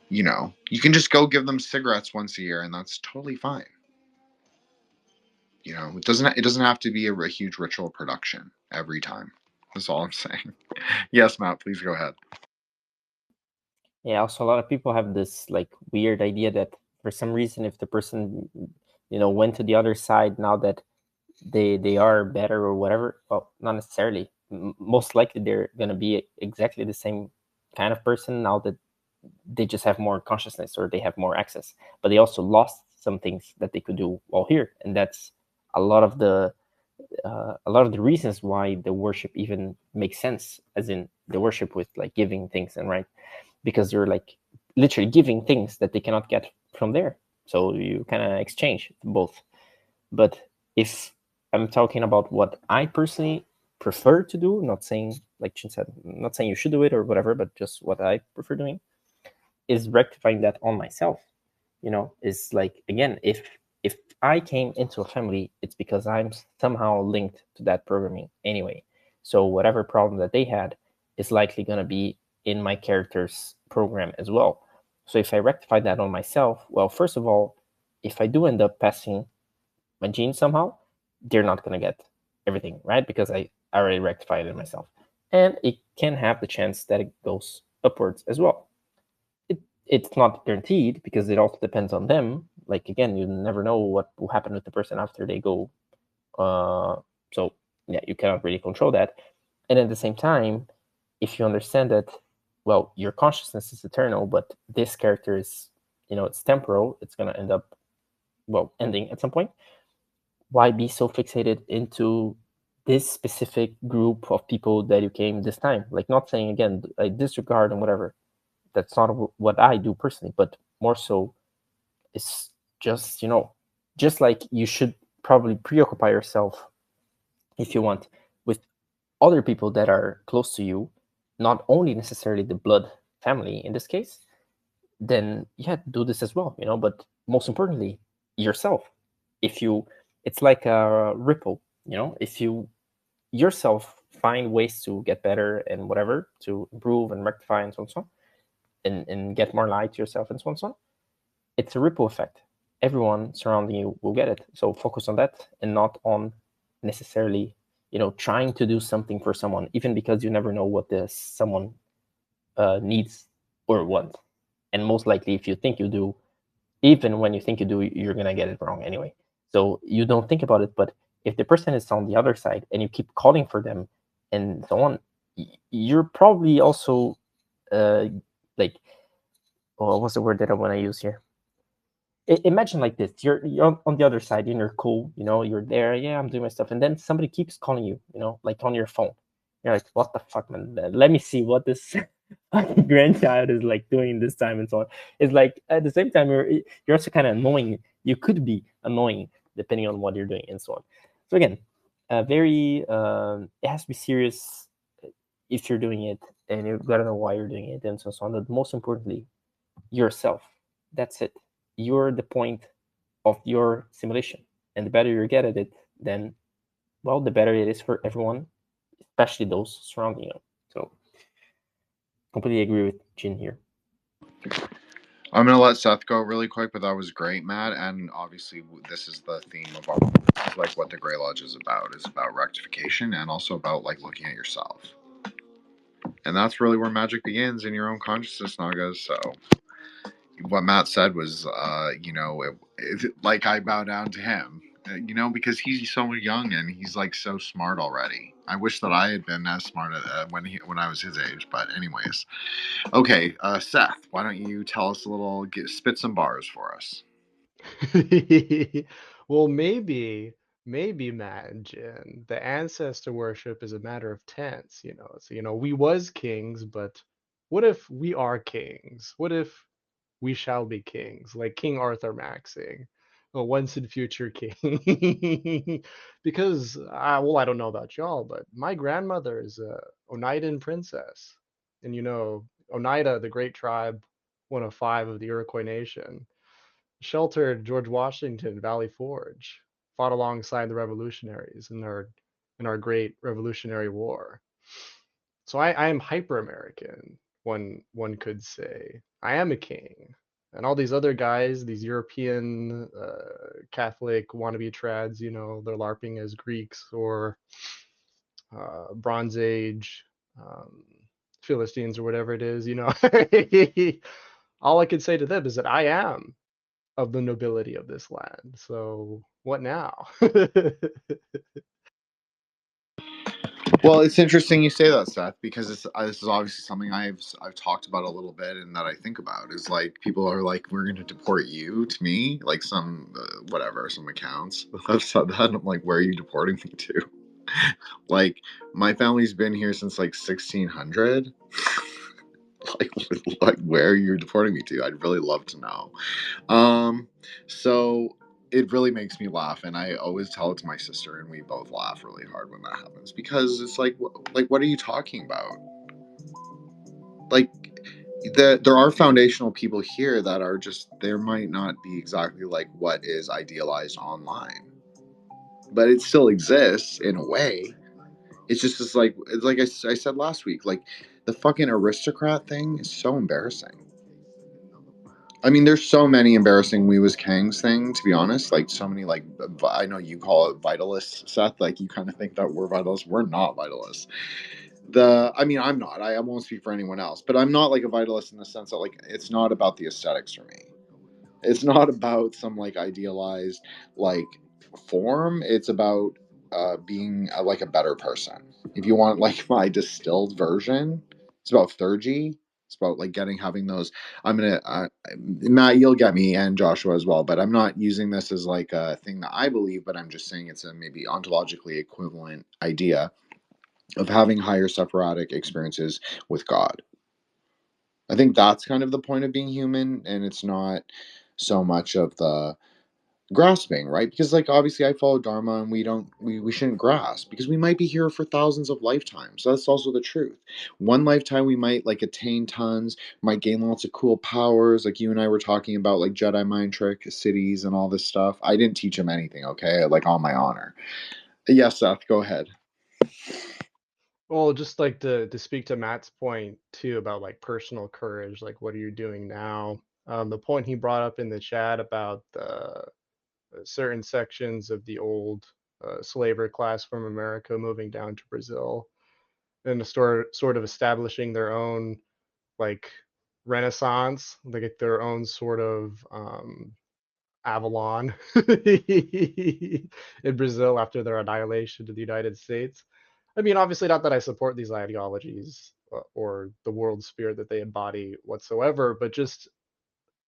Speaker 1: you can just go give them cigarettes once a year and that's totally fine. It doesn't have to be a huge ritual production every time. That's all I'm saying. Yes, Matt, please go ahead.
Speaker 2: Yeah, also a lot of people have this like weird idea that for some reason if the person went to the other side now that they are better or whatever, well, not necessarily. Most likely they're going to be exactly the same kind of person now that they just have more consciousness or they have more access, but they also lost some things that they could do while here, and that's a lot of the reasons why the worship even makes sense, as in the worship with like giving things, and right, because you're like literally giving things that they cannot get from there, so you kind of exchange both. But if I'm talking about what I personally prefer to do, not saying, like Chin said, not saying you should do it or whatever, but just what I prefer doing, is rectifying that on myself. Is like, again, if I came into a family, it's because I'm somehow linked to that programming anyway. So whatever problem that they had is likely going to be in my character's program as well. So if I rectify that on myself, well, first of all, if I do end up passing my genes somehow, they're not going to get everything, right? Because I already rectified it myself. And it can have the chance that it goes upwards as well. It's not guaranteed because it also depends on them. Like, again, you never know what will happen with the person after they go. So yeah, you cannot really control that. And at the same time, if you understand that, well, your consciousness is eternal, but this character is, it's temporal, it's going to end up, well, ending at some point. Why be so fixated into this specific group of people that you came this time? Like, not saying, again, I disregard and whatever. That's not what I do personally, but more so it's just, just like you should probably preoccupy yourself, if you want, with other people that are close to you, not only necessarily the blood family in this case, then yeah, do this as well, but most importantly, yourself. It's like a ripple, if you yourself find ways to get better and whatever, to improve and rectify and so on and so on, and get more light to yourself and so on and so on, it's a ripple effect. Everyone surrounding you will get it. So focus on that and not on necessarily, trying to do something for someone, even because you never know what this someone needs or wants. And most likely, if you think you do, even when you think you do, you're going to get it wrong anyway. So you don't think about it. But if the person is on the other side and you keep calling for them and so on, you're probably also like, what's the word that I want to use here? Imagine like this: you're on the other side, and you're cool, you're there. Yeah, I'm doing my stuff, and then somebody keeps calling you, like on your phone. You're like, what the fuck, man? Let me see what this fucking grandchild is like doing this time and so on. It's like at the same time you're also kind of annoying. You could be annoying depending on what you're doing and so on. So again, very it has to be serious if you're doing it, and you gotta know why you're doing it and so on. But most importantly, yourself. That's it. You're the point of your simulation, and the better you get at it, then, well, the better it is for everyone, especially those surrounding you. So completely agree with Jin here.
Speaker 1: I'm going to let Seth go really quick, but that was great, Matt. And obviously, this is the theme of like what the Grey Lodge is about rectification and also about like looking at yourself. And that's really where magic begins, in your own consciousness, Nagas. So what Matt said was, like I bow down to him. you know, because he's so young and he's like so smart already. I wish that I had been as smart when I was his age. But anyways, okay, Seth, why don't you tell us a little, spit some bars for us?
Speaker 4: Well, maybe Matt and Jin, the ancestor worship is a matter of tense, you know. So, we was kings, but what if we are kings? What if we shall be kings, like King Arthur maxing, a once and future king? Because, well, I don't know about y'all, but my grandmother is a Oneidan princess, and Oneida, the great tribe, one of five of the Iroquois nation, sheltered George Washington, Valley Forge, fought alongside the revolutionaries in our great Revolutionary War. So I am hyper American, one could say. I am a king. And all these other guys, these European Catholic wannabe trads, they're LARPing as Greeks or Bronze Age um, Philistines or whatever it is, All I could say to them is that I am of the nobility of this land. So what now?
Speaker 1: Well, it's interesting you say that, Seth, because this is obviously something I've talked about a little bit, and that I think about is like people are like, we're going to deport you to me, like some some accounts have said that. And I'm like, where are you deporting me to? Like, my family's been here since like 1600. like, like where are you deporting me to? I'd really love to know. So it really makes me laugh, and I always tell it to my sister, and we both laugh really hard when that happens, because it's like what are you talking about? Like, there are foundational people here that are just, there might not be exactly like what is idealized online, but it still exists in a way. It's like I said last week, like the fucking aristocrat thing is so embarrassing. I mean, there's so many embarrassing "we was kings" thing, to be honest. Like, so many, like, I know you call it vitalists, Seth. Like, you kind of think that we're vitalists. We're not vitalists. I mean, I'm not. I won't speak for anyone else, but I'm not like a vitalist in the sense that, like, it's not about the aesthetics for me. It's not about some like idealized like form. It's about being like a better person. If you want like my distilled version, it's about theurgy. It's about like having those. I'm gonna Matt, you'll get me, and Joshua as well. But I'm not using this as like a thing that I believe, but I'm just saying it's a maybe ontologically equivalent idea of having higher Sephirotic experiences with God. I think that's kind of the point of being human, and it's not so much of the grasping, right? Because like obviously I follow Dharma, and we shouldn't grasp, because we might be here for thousands of lifetimes. So that's also the truth. One lifetime we might like attain tons, might gain lots of cool powers, like you and I were talking about, like Jedi mind trick cities and all this stuff. I didn't teach him anything, okay? Like, on my honor. Yes, Seth, go ahead.
Speaker 4: Well, just like to speak to Matt's point too about like personal courage, like what are you doing now? The point he brought up in the chat about the certain sections of the old slaver class from America moving down to Brazil and sort of establishing their own like renaissance, like their own sort of Avalon in Brazil after their annihilation to the United States. I mean, obviously, not that I support these ideologies or the world spirit that they embody whatsoever, but just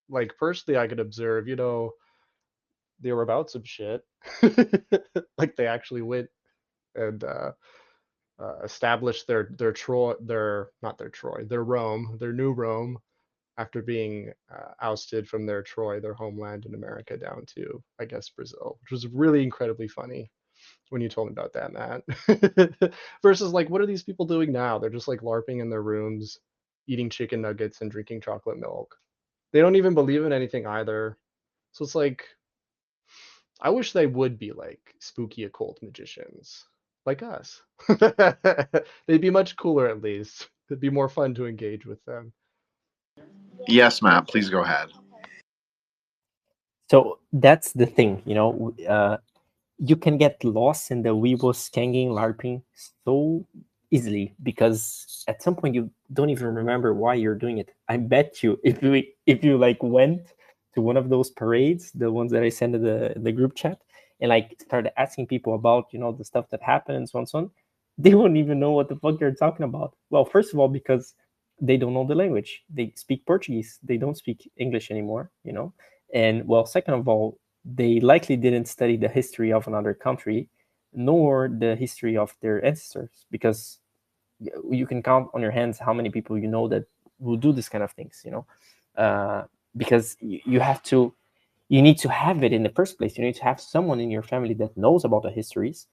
Speaker 4: like personally, I could observe, they were about some shit. Like they actually went and established their Troy, their not their Troy, their Rome, their new Rome, after being ousted from their Troy, their homeland in America, down to, I guess, Brazil, which was really incredibly funny when you told me about that, Matt. Versus, like, what are these people doing now? They're just like LARPing in their rooms, eating chicken nuggets and drinking chocolate milk. They don't even believe in anything either. So it's like, I wish they would be like spooky occult magicians, like us. They'd be much cooler, at least. It'd be more fun to engage with them.
Speaker 1: Yes, Matt, please go ahead.
Speaker 2: So that's the thing, you can get lost in the weebos, skanging, LARPing so easily, because at some point you don't even remember why you're doing it. I bet you if you like went to one of those parades, the ones that I sent in the group chat, and like started asking people about, you know, the stuff that happened and so on and so on, they wouldn't even know what the fuck they're talking about. Well, first of all, because they don't know the language. They speak Portuguese. They don't speak English anymore, you know. And well, second of all, they likely didn't study the history of another country, nor the history of their ancestors, because you can count on your hands how many people you know that will do this kind of things, you know. Because you have to, you need to have it in the first place. You need to have someone in your family that knows about the histories,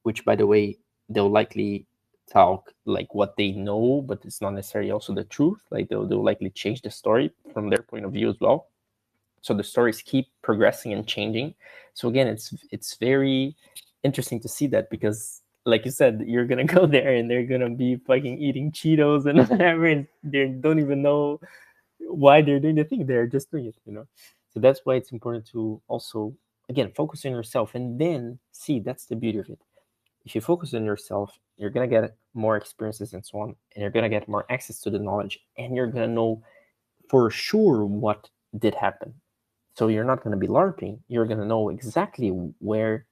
Speaker 2: which, by the way, they'll likely talk like what they know, but it's not necessarily also the truth. Like they'll likely change the story from their point of view as well. So the stories keep progressing and changing. So again, it's very interesting to see that, because like you said, you're gonna go there and they're gonna be fucking eating Cheetos and whatever, and they don't even know why they're doing the thing. They're just doing it, you know. So that's why it's important to also, again, focus on yourself, and then see, that's the beauty of it. If you focus on yourself, you're gonna get more experiences and so on, and you're gonna get more access to the knowledge, and you're gonna know for sure what did happen. So you're not gonna be LARPing. You're gonna know exactly where,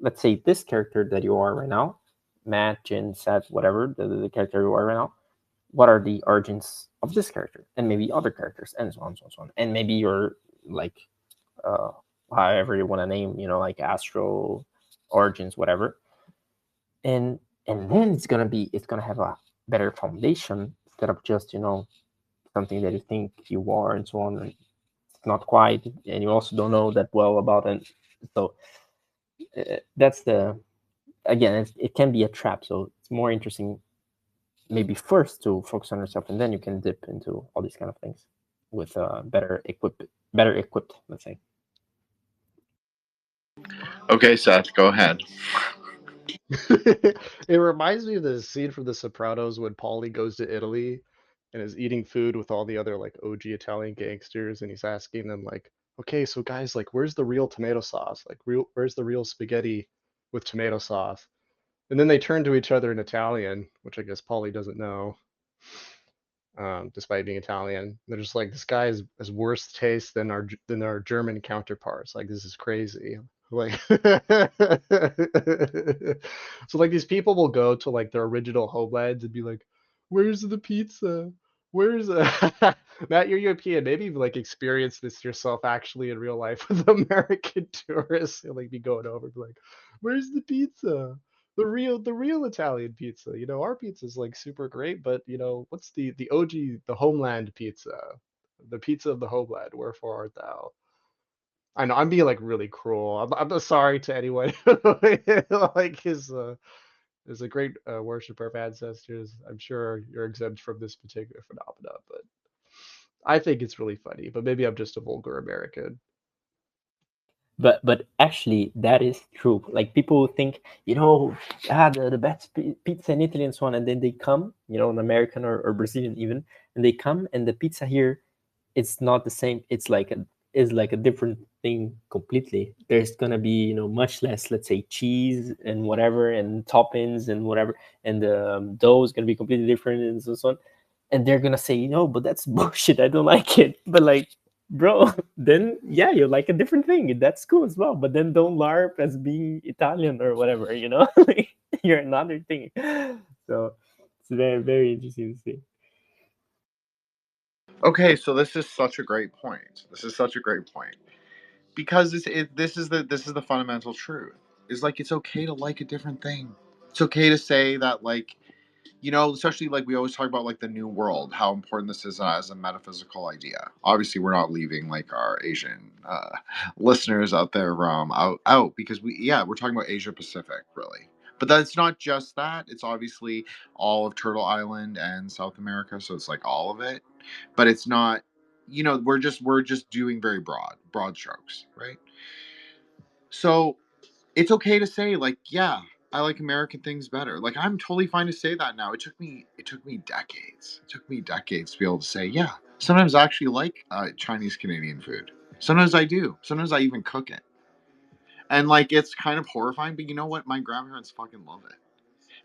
Speaker 2: let's say, this character that you are right now, Matt, Jin, Seth, whatever, the character you are right now, what are the origins of this character, and maybe other characters, and so on, so on, so on. And maybe you're like, uh, however you want to name, you know, like Astro origins, whatever. And then it's gonna have a better foundation, instead of just, you know, something that you think you are and so on. And it's not quite, and you also don't know that well about it. So that's the, again, it can be a trap. So it's more interesting maybe first to focus on yourself, and then you can dip into all these kind of things with better equipped, let's say.
Speaker 1: Okay, Seth, go ahead.
Speaker 4: It reminds me of the scene from The Sopranos when Paulie goes to Italy and is eating food with all the other like OG Italian gangsters, and he's asking them like, "Okay, so guys, like, where's the real tomato sauce? Like, where's the real spaghetti with tomato sauce?" And then they turn to each other in Italian, which I guess Paulie doesn't know, despite being Italian. They're just like, "This guy has worse taste than our German counterparts. Like, this is crazy." Like, so like these people will go to like their original homelands and be like, "Where's the pizza? Where's Matt, you're European. Maybe you've like experienced this yourself actually in real life with American tourists. You'll like be going over and be like, "Where's the pizza? The real Italian pizza. You know, our pizza is like super great, but you know, what's the OG, the homeland pizza, the pizza of the homeland? Wherefore art thou?" I know I'm being like really cruel. I'm sorry to anyone who like is a great worshiper of ancestors. I'm sure you're exempt from this particular phenomena, but I think it's really funny. But maybe I'm just a vulgar American.
Speaker 2: But actually, that is true. Like, people think, you know, the best pizza in Italy and so on, and then they come, you know, an American or Brazilian even, and they come, and the pizza here, it's not the same. It's like a different thing completely. There's gonna be, you know, much less, let's say, cheese and whatever, and toppings and whatever, and the dough is gonna be completely different and so on. And they're gonna say, no, but that's bullshit. I don't like it. But like, bro, then yeah, you like a different thing. That's cool as well. But then don't LARP as being Italian or whatever, you know? You're another thing. So it's very, very interesting to see.
Speaker 1: Okay, so this is such a great point. Because this is the fundamental truth. Is like, it's okay to like a different thing. It's okay to say that, like, you know, especially like we always talk about like the new world, how important this is as a metaphysical idea. Obviously, we're not leaving like our Asian listeners out there out because we're talking about Asia Pacific really. But that's not just that. It's obviously all of Turtle Island and South America, so it's like all of it. But it's not, you know, we're just doing very broad strokes, right? So it's okay to say like, yeah, I like American things better. Like, I'm totally fine to say that now. It took me decades. It took me decades to be able to say, yeah. Sometimes I actually like Chinese Canadian food. Sometimes I do. Sometimes I even cook it. And like, it's kind of horrifying, but you know what? My grandparents fucking love it.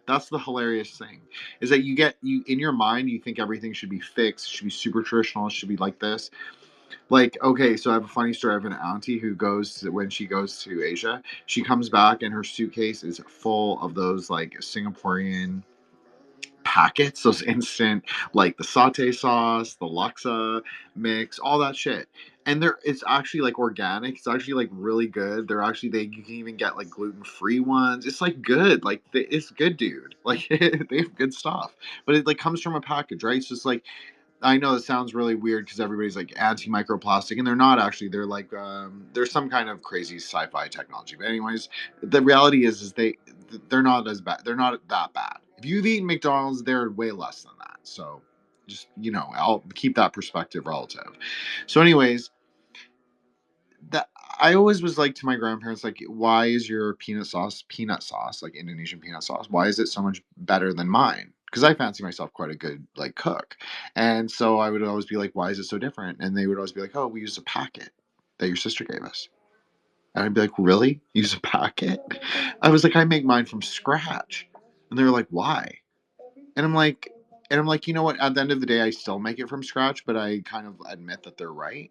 Speaker 1: That's the hilarious thing, is that you in your mind, you think everything should be fixed, it should be super traditional, it should be like this. Like, okay, so I have a funny story. I have an auntie who when she goes to Asia, she comes back and her suitcase is full of those like Singaporean packets, those instant, like the satay sauce, the laksa mix, all that shit. And it's actually like organic. It's actually like really good. You can even get like gluten free ones. It's like good. Like it's good, dude. Like they have good stuff. But it like comes from a package, right? It's just like I know it sounds really weird because everybody's like anti-microplastic, and they're not actually. They're like there's some kind of crazy sci-fi technology. But anyways, the reality is they're not as bad. They're not that bad. If you've eaten McDonald's, they're way less than that. So just I'll keep that perspective relative. So anyways, that I always was like to my grandparents, like, why is your peanut sauce, like Indonesian peanut sauce, why is it so much better than mine? Because I fancy myself quite a good like cook, and so I would always be like, why is it so different? And they would always be like, oh, we use a packet that your sister gave us, and I'd be like, really? Use a packet? I was like, I make mine from scratch, and they were like, why? And I'm like, you know what? At the end of the day, I still make it from scratch, but I kind of admit that they're right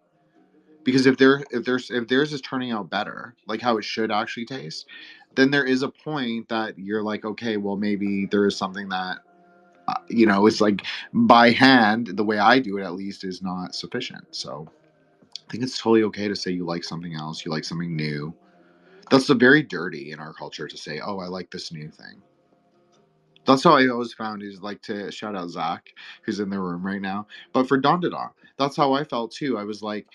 Speaker 1: because if theirs is turning out better, like how it should actually taste, then there is a point that you're like, okay, well maybe there is something that it's like by hand, the way I do it at least is not sufficient. So I think it's totally okay to say you like something else, you like something new. That's very dirty in our culture to say, oh, I like this new thing. That's how I always found is like to shout out Zach, who's in the room right now. But for Don to Don, that's how I felt too. I was like,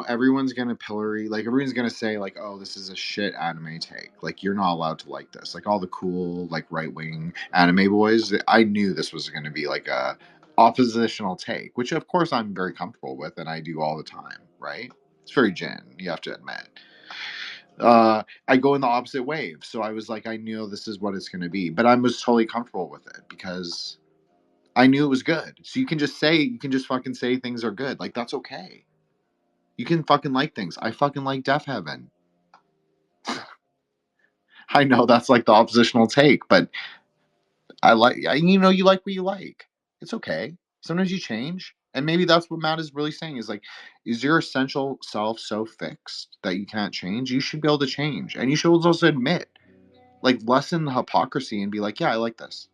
Speaker 1: everyone's gonna pillory, like everyone's gonna say, like, oh, this is a shit anime take. Like you're not allowed to like this. Like all the cool, like right wing anime boys, I knew this was gonna be like a oppositional take, which of course I'm very comfortable with and I do all the time, right? It's very Jin, you have to admit. I go in the opposite wave. So I was like, I knew this is what it's going to be, but I was totally comfortable with it because I knew it was good. So you can just fucking say things are good. Like that's okay. You can fucking like things. I fucking like Death Heaven. I know that's like the oppositional take, but you like what you like. It's okay. Sometimes you change. And maybe that's what Matt is really saying is like, is your essential self so fixed that you can't change? You should be able to change. And you should also admit, like, lessen the hypocrisy and be like, yeah, I like this.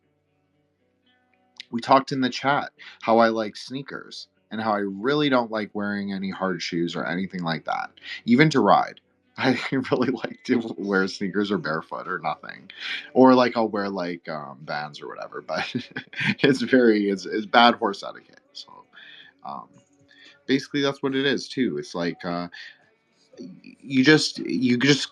Speaker 1: We talked in the chat how I like sneakers and how I really don't like wearing any hard shoes or anything like that, even to ride. I really like to wear sneakers or barefoot or nothing, or like I'll wear like Vans or whatever. But it's bad horse etiquette. So um, basically, that's what it is too. It's like you just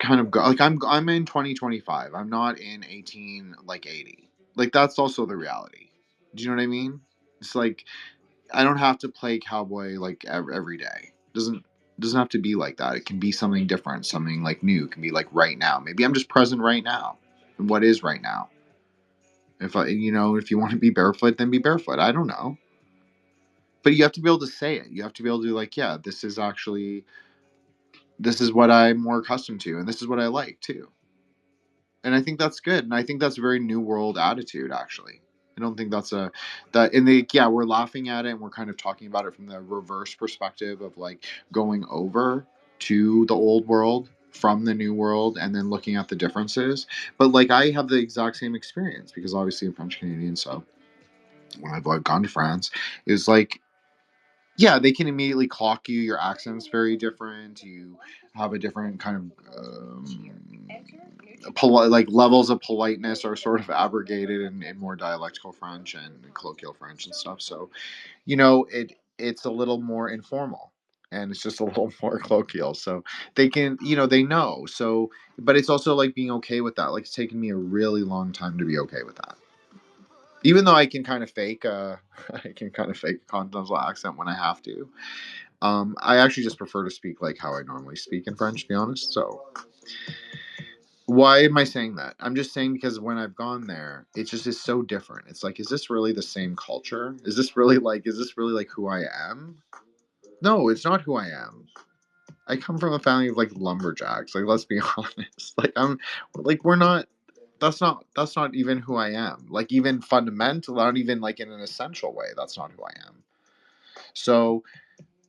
Speaker 1: kind of go like I'm in 2025. I'm not in 1880. Like that's also the reality. Do you know what I mean? It's like I don't have to play cowboy like every day. Doesn't have to be like that. It can be something different, something like new. It can be like right now. Maybe I'm just present right now. And what is right now? If if you want to be barefoot, then be barefoot. I don't know. But you have to be able to say it. You have to be able to like, yeah, this is what I'm more accustomed to, and this is what I like too. And I think that's good, and I think that's a very new world attitude. Actually, I don't think that's we're laughing at it, and we're kind of talking about it from the reverse perspective of like going over to the old world from the new world, and then looking at the differences. But like I have the exact same experience because obviously I'm French Canadian, so when I've gone to France, it's like yeah, they can immediately clock you. Your accent's very different. You have a different kind of like levels of politeness are sort of abrogated in more dialectical French and colloquial French and stuff. So it's a little more informal and it's just a little more colloquial. So they can they know. So but it's also like being okay with that. Like it's taken me a really long time to be okay with that. Even though I can kind of fake I can kind of fake a continental accent when I have to. I actually just prefer to speak like how I normally speak in French, to be honest. So why am I saying that? I'm just saying because when I've gone there, it just is so different. It's like, is this really the same culture? Is this really like who I am? No, it's not who I am. I come from a family of like lumberjacks. Like, let's be honest. Like we're not that's not even who I am. Like even fundamental, not even like in an essential way, that's not who I am. So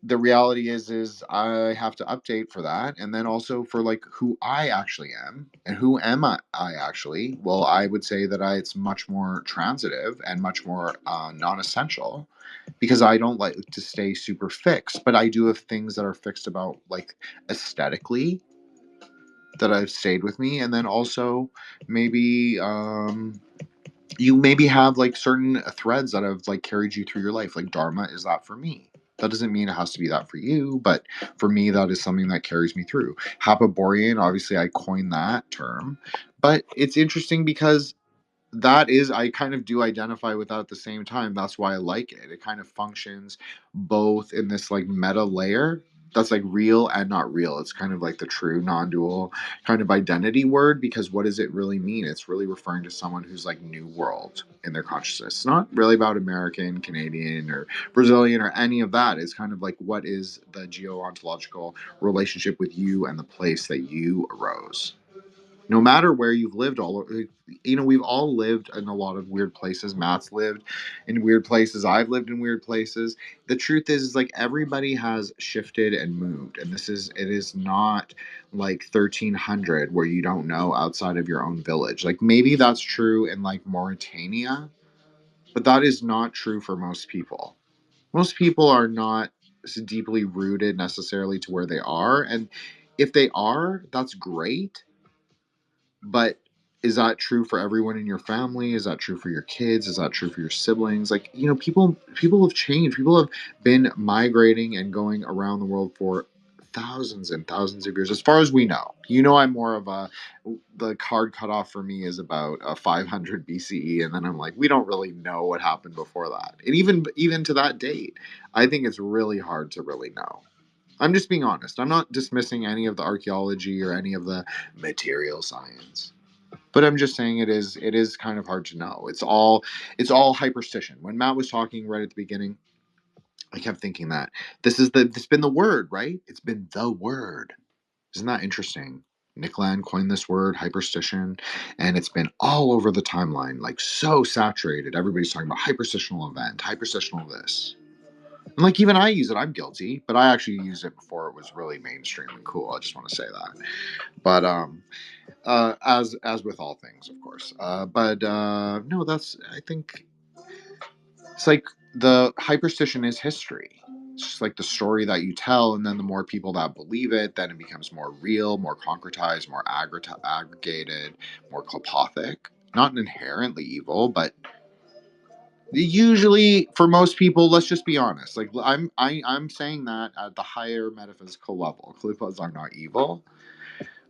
Speaker 1: the reality is I have to update for that, and then also for like who I actually am and who am I actually. Well, I would say that it's much more transitive and much more non-essential, because I don't like to stay super fixed, but I do have things that are fixed about like aesthetically that have stayed with me, and then also maybe you maybe have like certain threads that have like carried you through your life. Like Dharma is that for me. That doesn't mean it has to be that for you, but for me, that is something that carries me through. Hyperborean, obviously, I coined that term, but it's interesting because that is, I kind of do identify with that at the same time. That's why I like it. It kind of functions both in this like meta layer that's like real and not real. It's kind of like the true non-dual kind of identity word, because what does it really mean? It's really referring to someone who's like new world in their consciousness. It's not really about American, Canadian, or Brazilian or any of that. It's kind of like, what is the geo-ontological relationship with you and the place that you arose? No matter where you've lived, we've all lived in a lot of weird places. Matt's lived in weird places. I've lived in weird places. The truth is like everybody has shifted and moved, and it is not like 1300 where you don't know outside of your own village. Like maybe that's true in like Mauritania, but that is not true for most people. Most people are not deeply rooted necessarily to where they are, and if they are, that's great. But is that true for everyone in your family? Is that true for your kids? Is that true for your siblings? Like, people have changed. People have been migrating and going around the world for thousands and thousands of years, as far as we know. I'm more of the card cutoff for me is about 500 BCE, and then I'm like, we don't really know what happened before that. And even to that date, I think it's really hard to really know. I'm just being honest. I'm not dismissing any of the archaeology or any of the material science. But I'm just saying it is kind of hard to know. It's all hyperstition. When Matt was talking right at the beginning, I kept thinking that it's been the word, right? It's been the word. Isn't that interesting? Nick Land coined this word, hyperstition, and it's been all over the timeline, like so saturated. Everybody's talking about hyperstitional event, hyperstitional this. And like even I use it, I'm guilty, but I actually used it before it was really mainstream and cool. I just want to say that. But as with all things, of course. But no, I think it's like the hyperstition is history. It's just like the story that you tell, and then the more people that believe it, then it becomes more real, more concretized, more aggregated, more klopothic. Not inherently evil, but usually for most people, let's just be honest. Like I'm saying that at the higher metaphysical level, Kalipas are not evil,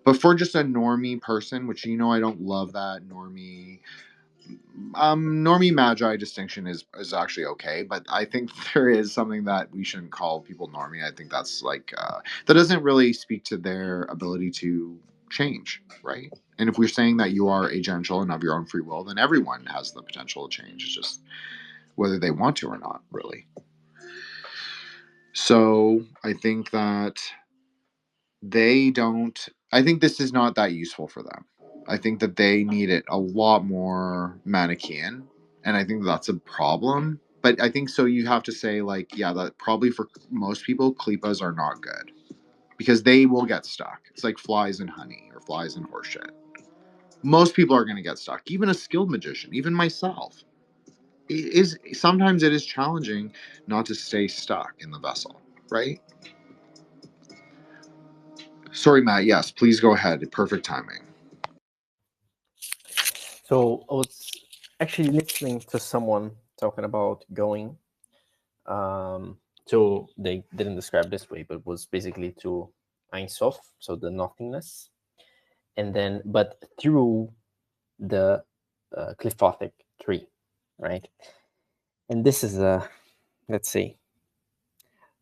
Speaker 1: but for just a normie person, which I don't love that normie magi distinction is actually okay, but I think there is something that we shouldn't call people normie. I think that's like that doesn't really speak to their ability to change, right? And if we're saying that you are agential and of your own free will, then everyone has the potential to change. It's just whether they want to or not, really. So I think that I think this is not that useful for them. I think that they need it a lot more Manichaean, and I think that's a problem. But I think so you have to say like, yeah, that probably for most people, klipas are not good because they will get stuck. It's like flies in honey or flies in horseshit. Most people are going to get stuck. Even a skilled magician, even myself. Sometimes it is challenging not to stay stuck in the vessel, right? Sorry, Matt. Yes, please go ahead. Perfect timing.
Speaker 2: So I was actually listening to someone talking about going. So they didn't describe this way, but it was basically to Ein Sof, so the nothingness, and then but through the Clifothic tree, right? And this is let's say,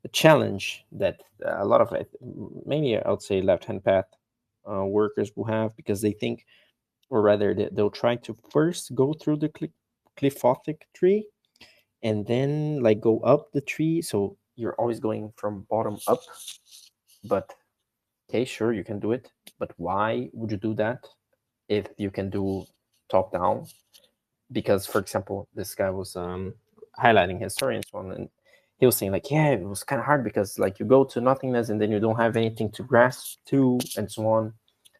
Speaker 2: a challenge that a lot of it, maybe I would say left-hand path workers will have, because they think, or rather they'll try to first go through the Clifothic tree and then like go up the tree. So you're always going from bottom up, but okay, sure, you can do it. But why would you do that if you can do top down? Because, for example, this guy was highlighting his story and so on, and he was saying like, yeah, it was kind of hard because like you go to nothingness and then you don't have anything to grasp to and so on.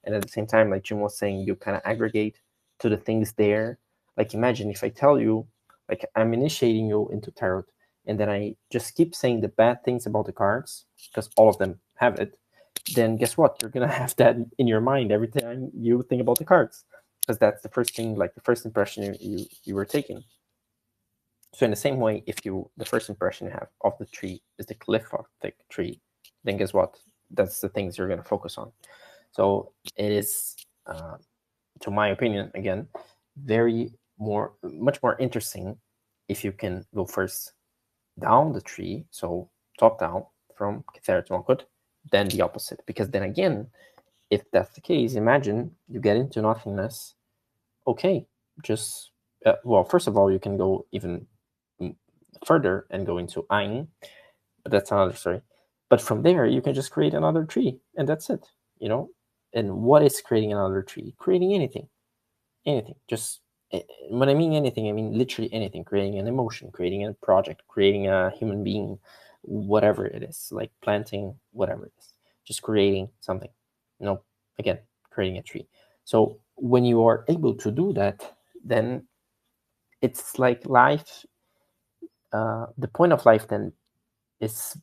Speaker 2: And at the same time, like Jim was saying, you kind of aggregate to the things there. Like imagine if I tell you, like I'm initiating you into tarot, and then I just keep saying the bad things about the cards because all of them have it, then guess what? You're gonna have that in your mind every time you think about the cards, because that's the first thing, like the first impression you were taking. So in the same way, if the first impression you have of the tree is the cliff of the tree, then guess what? That's the things you're gonna focus on. So it is, to my opinion, again, much more interesting if you can go first down the tree, so top down from Kether to Malkut, then the opposite. Because then again, if that's the case, imagine you get into nothingness. Okay, just well, first of all, you can go even further and go into Ein, but that's another story. But from there, you can just create another tree, and that's it. You know, and what is creating another tree? Creating anything. Just when I mean anything, I mean literally anything. Creating an emotion, creating a project, creating a human being, whatever it is, like planting, whatever it is, just creating something. You know, again, creating a tree. So when you are able to do that, then it's like life. The point of life then is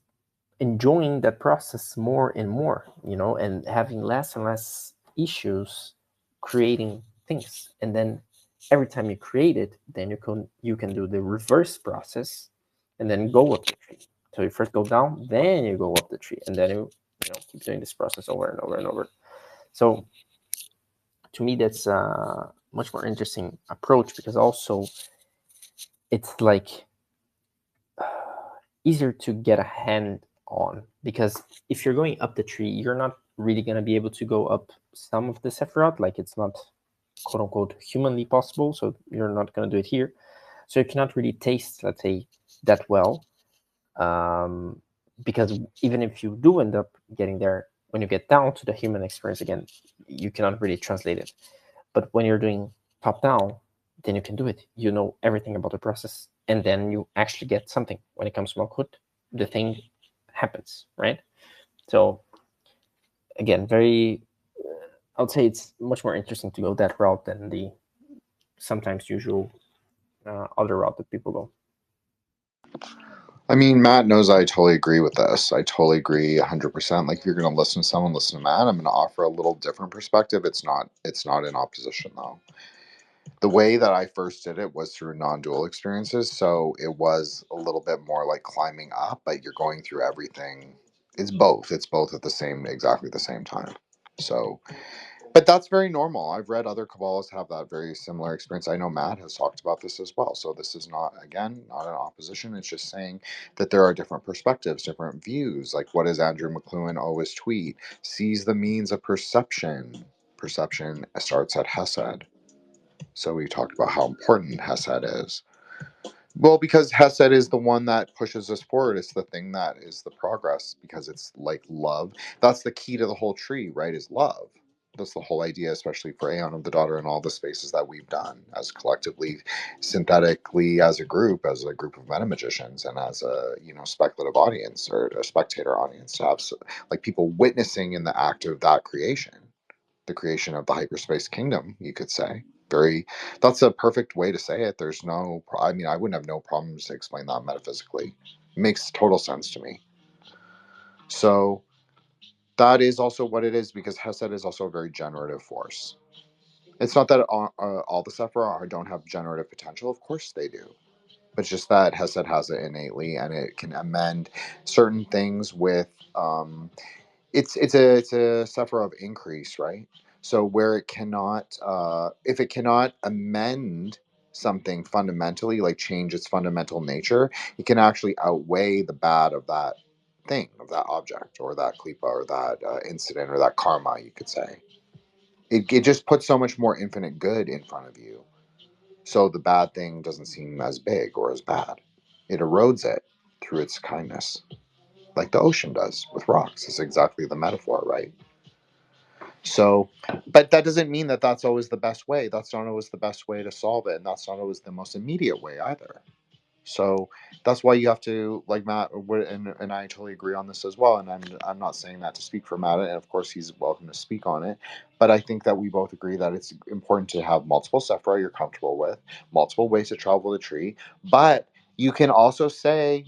Speaker 2: enjoying that process more and more, you know, and having less and less issues creating things. And then every time you create it, then you can do the reverse process and then go up the tree. So you first go down, then you go up the tree, and then you keep doing this process over and over and over. So to me, that's a much more interesting approach, because also it's like easier to get a hand on, because if you're going up the tree, you're not really going to be able to go up some of the Sephiroth, like it's not quote unquote humanly possible, so you're not going to do it here. So you cannot really taste, let's say, that well, because even if you do end up getting there, when you get down to the human experience again, you cannot really translate it. But when you're doing top down, then you can do it. You know everything about the process, and then you actually get something. When it comes to Malkut, the thing happens, right? So again, I would say it's much more interesting to go that route than the sometimes usual other route that people go.
Speaker 1: I mean, Matt knows I totally agree with this. I totally agree 100%. Like, if you're going to listen to someone, listen to Matt. I'm going to offer a little different perspective. It's not in opposition, though. The way that I first did it was through non-dual experiences, so it was a little bit more like climbing up, but you're going through everything. It's both at exactly the same time. So, but that's very normal. I've read other Kabbalists have that very similar experience. I know Matt has talked about this as well. So this is not an opposition. It's just saying that there are different perspectives, different views. Like, what does Andrew McLuhan always tweet? Sees the means of perception. Perception starts at Hesed. So we talked about how important Hesed is. Well, because Hesed is the one that pushes us forward. It's the thing that is the progress, because it's like love. That's the key to the whole tree, right? Is love. That's the whole idea, especially for Aeon of the Daughter and all the spaces that we've done as collectively, synthetically, as a group of metamagicians, and as a speculative audience or a spectator audience, to have like people witnessing in the act of that creation, the creation of the hyperspace kingdom, you could say. That's a perfect way to say it. There's no, I mean, I wouldn't have no problems to explain that metaphysically. It makes total sense to me. So that is also what it is, because Hesed is also a very generative force. It's not that all the Sephirah don't have generative potential. Of course they do. But it's just that Hesed has it innately, and it can amend certain things with it's a Sephirah of increase, right? So where it cannot, if it cannot amend something fundamentally, like change its fundamental nature, it can actually outweigh the bad of that thing, of that object, or that klipa, or that incident, or that karma, you could say. It just puts so much more infinite good in front of you. So the bad thing doesn't seem as big or as bad. It erodes it through its kindness, like the ocean does with rocks. It's exactly the metaphor, right? So, but that doesn't mean that that's always the best way. That's not always the best way to solve it, and that's not always the most immediate way either. So that's why you have to, like Matt and I totally agree on this as well. And I'm not saying that to speak for Matt, and of course he's welcome to speak on it. But I think that we both agree that it's important to have multiple sephira you're comfortable with, multiple ways to travel the tree. But you can also say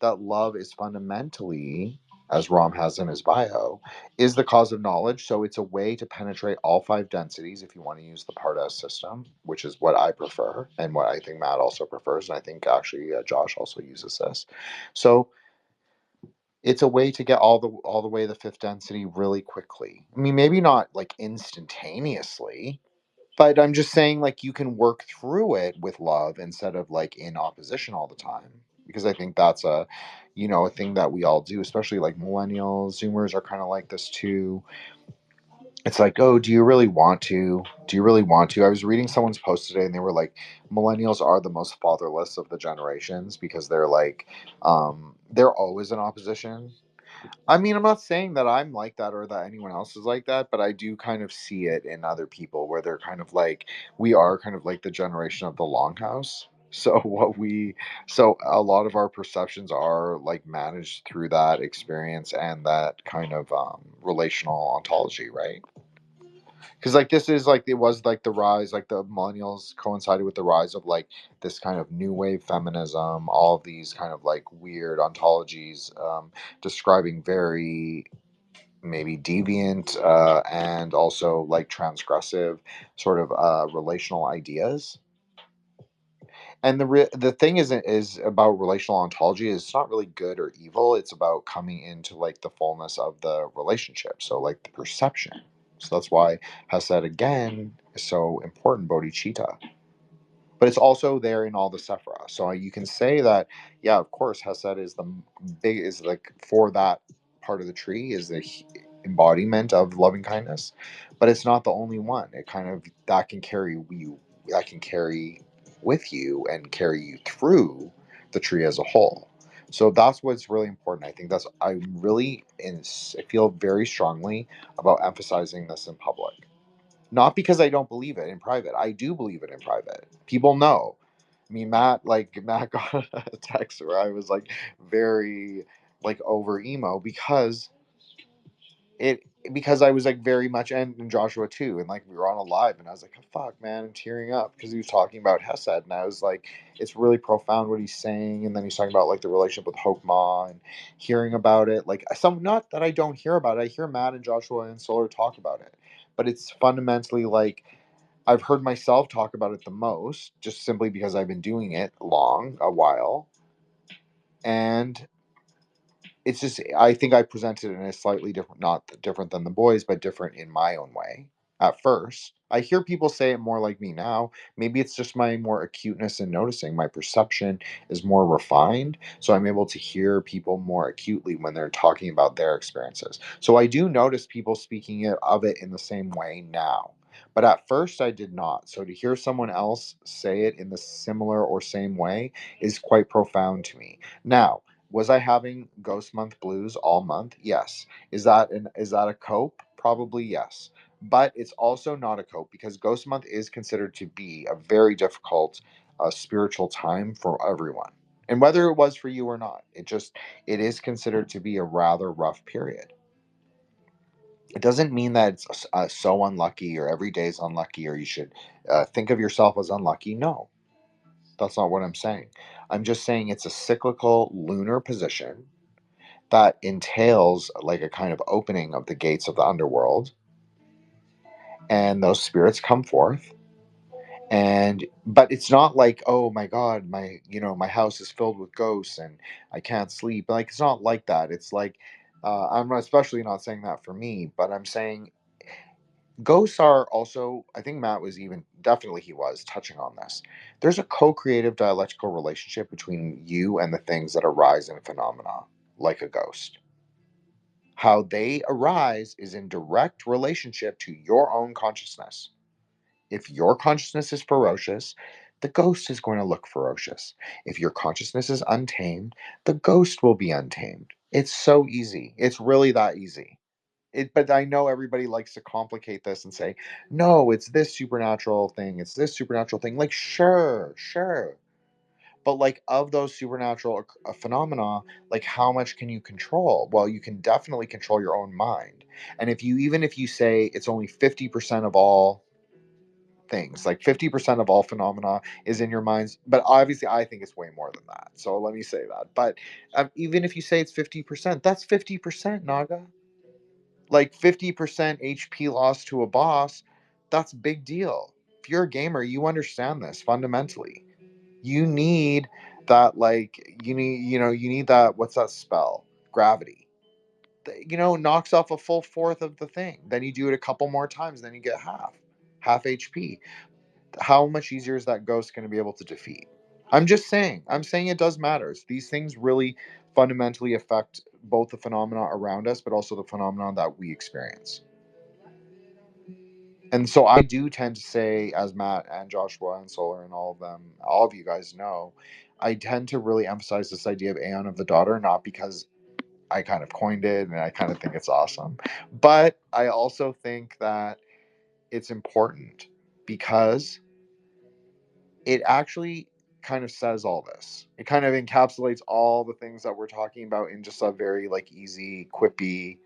Speaker 1: that love is fundamentally, as Ram has in his bio, is the cause of knowledge. So it's a way to penetrate all five densities if you want to use the Part S system, which is what I prefer and what I think Matt also prefers. And I think actually Josh also uses this. So it's a way to get all the way to the fifth density really quickly. I mean, maybe not like instantaneously, but I'm just saying like you can work through it with love instead of like in opposition all the time. Because I think that's a thing that we all do, especially like millennials, Zoomers are kind of like this too. It's like, oh, do you really want to? Do you really want to? I was reading someone's post today and they were like, millennials are the most fatherless of the generations because they're like, they're always in opposition. I mean, I'm not saying that I'm like that or that anyone else is like that, but I do kind of see it in other people where they're kind of like, we are kind of like the generation of the longhouse. So so a lot of our perceptions are like managed through that experience and that kind of relational ontology, right? Because like this is like it was like the rise, like the millennials coincided with the rise of like this kind of new wave feminism, all of these kind of like weird ontologies describing very maybe deviant and also like transgressive sort of relational ideas. And the thing is about relational ontology is it's not really good or evil. It's about coming into like the fullness of the relationship. So like the perception. So that's why Hesed again is so important, bodhicitta. But it's also there in all the sephira. So you can say that, yeah, of course, Hesed is like for that part of the tree is the embodiment of loving kindness, but it's not the only one. It kind of that can carry with you and carry you through the tree as a whole. So that's what's really important. I think I feel very strongly about emphasizing this in public. Not because I don't believe it in private. I do believe it in private. People know. I mean, Matt got a text where I was like very like over emo it because I was like very much and Joshua too, and like we were on a live and I was like, oh, fuck man, I'm tearing up because he was talking about Hesed and I was like, it's really profound what he's saying, and then he's talking about like the relationship with Hokmah and hearing about it. Like some not that I don't hear about it. I hear Matt and Joshua and Solar talk about it. But it's fundamentally like I've heard myself talk about it the most, just simply because I've been doing it a while. And it's just I think I presented it in a slightly different, not different than the boys, but different in my own way. At first, I hear people say it more like me now. Maybe it's just my more acuteness in noticing. My perception is more refined, so I'm able to hear people more acutely when they're talking about their experiences. So I do notice people speaking of it in the same way now. But at first, I did not. So to hear someone else say it in the similar or same way is quite profound to me. Now, was I having ghost month blues all month? Yes. Is that a cope? Probably yes. But it's also not a cope because ghost month is considered to be a very difficult spiritual time for everyone. And whether it was for you or not, it is considered to be a rather rough period. It doesn't mean that it's so unlucky or every day is unlucky or you should think of yourself as unlucky. No, that's not what I'm saying. I'm just saying it's a cyclical lunar position that entails like a kind of opening of the gates of the underworld, and those spirits come forth. And but it's not like, oh my god, my house is filled with ghosts and I can't sleep. Like it's not like that. It's like I'm especially not saying that for me, but I'm saying ghosts are also, I think Matt was even, definitely he was touching on this. There's a co-creative dialectical relationship between you and the things that arise in phenomena like a ghost. How they arise is in direct relationship to your own consciousness. If your consciousness is ferocious, the ghost is going to look ferocious. If your consciousness is untamed, the ghost will be untamed. It's so easy. It's really that easy. But I know everybody likes to complicate this and say, no, it's this supernatural thing. It's this supernatural thing. Like, sure, sure. But like of those supernatural phenomena, like how much can you control? Well, you can definitely control your own mind. And even if you say it's only 50% of all things, like 50% of all phenomena is in your minds, but obviously I think it's way more than that. So let me say that. But even if you say it's 50%, that's 50%, Naga. Like 50% HP loss to a boss, that's a big deal. If you're a gamer, you understand this fundamentally. You need that, like, you need that, what's that spell? Gravity. Knocks off a full fourth of the thing. Then you do it a couple more times, then you get half HP. How much easier is that ghost going to be able to defeat? I'm saying it does matter. These things really fundamentally affect both the phenomena around us, but also the phenomenon that we experience. And so I do tend to say, as Matt and Joshua and Solar and all of you guys know, I tend to really emphasize this idea of Aeon of the Daughter, not because I kind of coined it and I kind of think it's awesome, but I also think that it's important because it actually kind of says all this. It kind of encapsulates all the things that we're talking about in just a very like easy, quippy,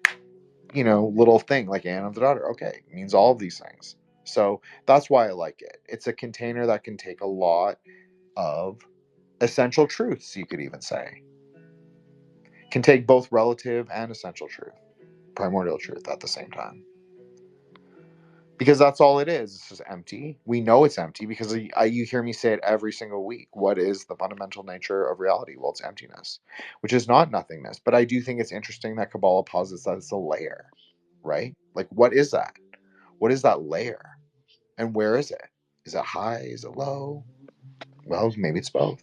Speaker 1: little thing like Anne of the Daughter. Okay, it means all of these things. So that's why I like it. It's a container that can take a lot of essential truths, you could even say. Can take both relative and essential truth, primordial truth at the same time. Because that's all it is. It's just empty. We know it's empty because you hear me say it every single week. What is the fundamental nature of reality? Well, it's emptiness, which is not nothingness. But I do think it's interesting that Kabbalah posits that it's a layer, right? Like, what is that? What is that layer? And where is it? Is it high? Is it low? Well, maybe it's both.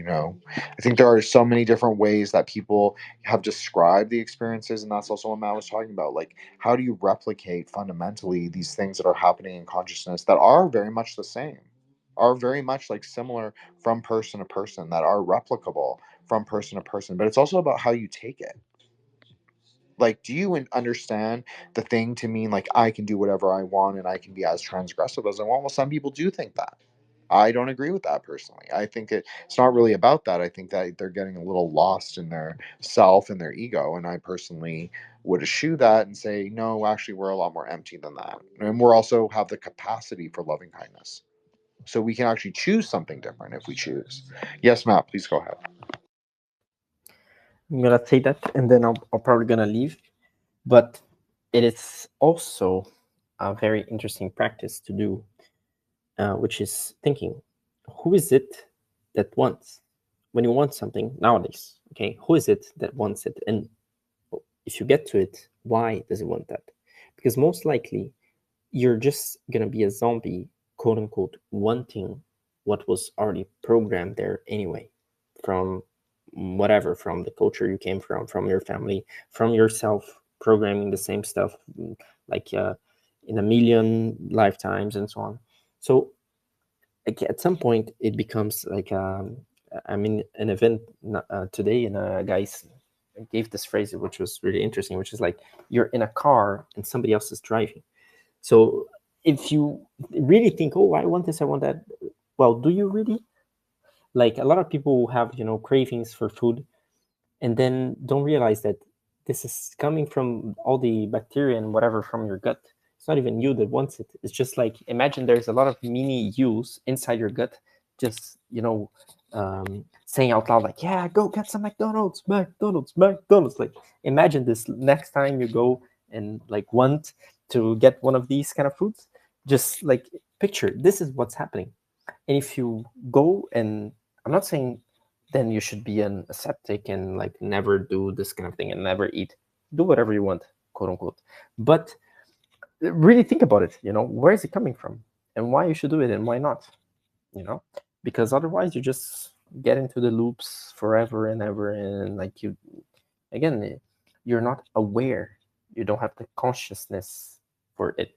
Speaker 1: I think there are so many different ways that people have described the experiences, and that's also what Matt was talking about. Like, how do you replicate fundamentally these things that are happening in consciousness that are very much the same, are very much like similar from person to person, that are replicable from person to person, but it's also about how you take it. Like, do you understand the thing to mean like I can do whatever I want and I can be as transgressive as I want? Well, some people do think that. I don't agree with that personally. I think it's not really about that. I think that they're getting a little lost in their self and their ego. And I personally would eschew that and say, no, actually, we're a lot more empty than that. And we're also have the capacity for loving kindness. So we can actually choose something different if we choose. Yes, Matt, please go ahead.
Speaker 2: I'm gonna say that, and then I'm probably gonna leave. But it is also a very interesting practice to do, which is thinking, who is it that wants? When you want something nowadays, okay, who is it that wants it? And if you get to it, why does it want that? Because most likely, you're just gonna be a zombie, quote unquote, wanting what was already programmed there anyway, from whatever, from the culture you came from your family, from yourself, programming the same stuff like in a million lifetimes and so on. So like, at some point it becomes like I'm in an event today, and a guy gave this phrase which was really interesting, which is like, you're in a car and somebody else is driving. So if you really think, oh, I want this, I want that, well, do you really? Like, a lot of people have cravings for food and then don't realize that this is coming from all the bacteria and whatever from your gut. It's not even you that wants it. It's just like, imagine there's a lot of mini yous inside your gut, just saying out loud like, yeah, go get some McDonald's. Like, imagine this next time you go and like want to get one of these kind of foods. Just like, picture this is what's happening. And if you go, and I'm not saying then you should be an ascetic and like never do this kind of thing and never eat. Do whatever you want, quote unquote. But really think about it, where is it coming from and why you should do it and why not, because otherwise you just get into the loops forever and ever. And like, you're not aware. You don't have the consciousness for it.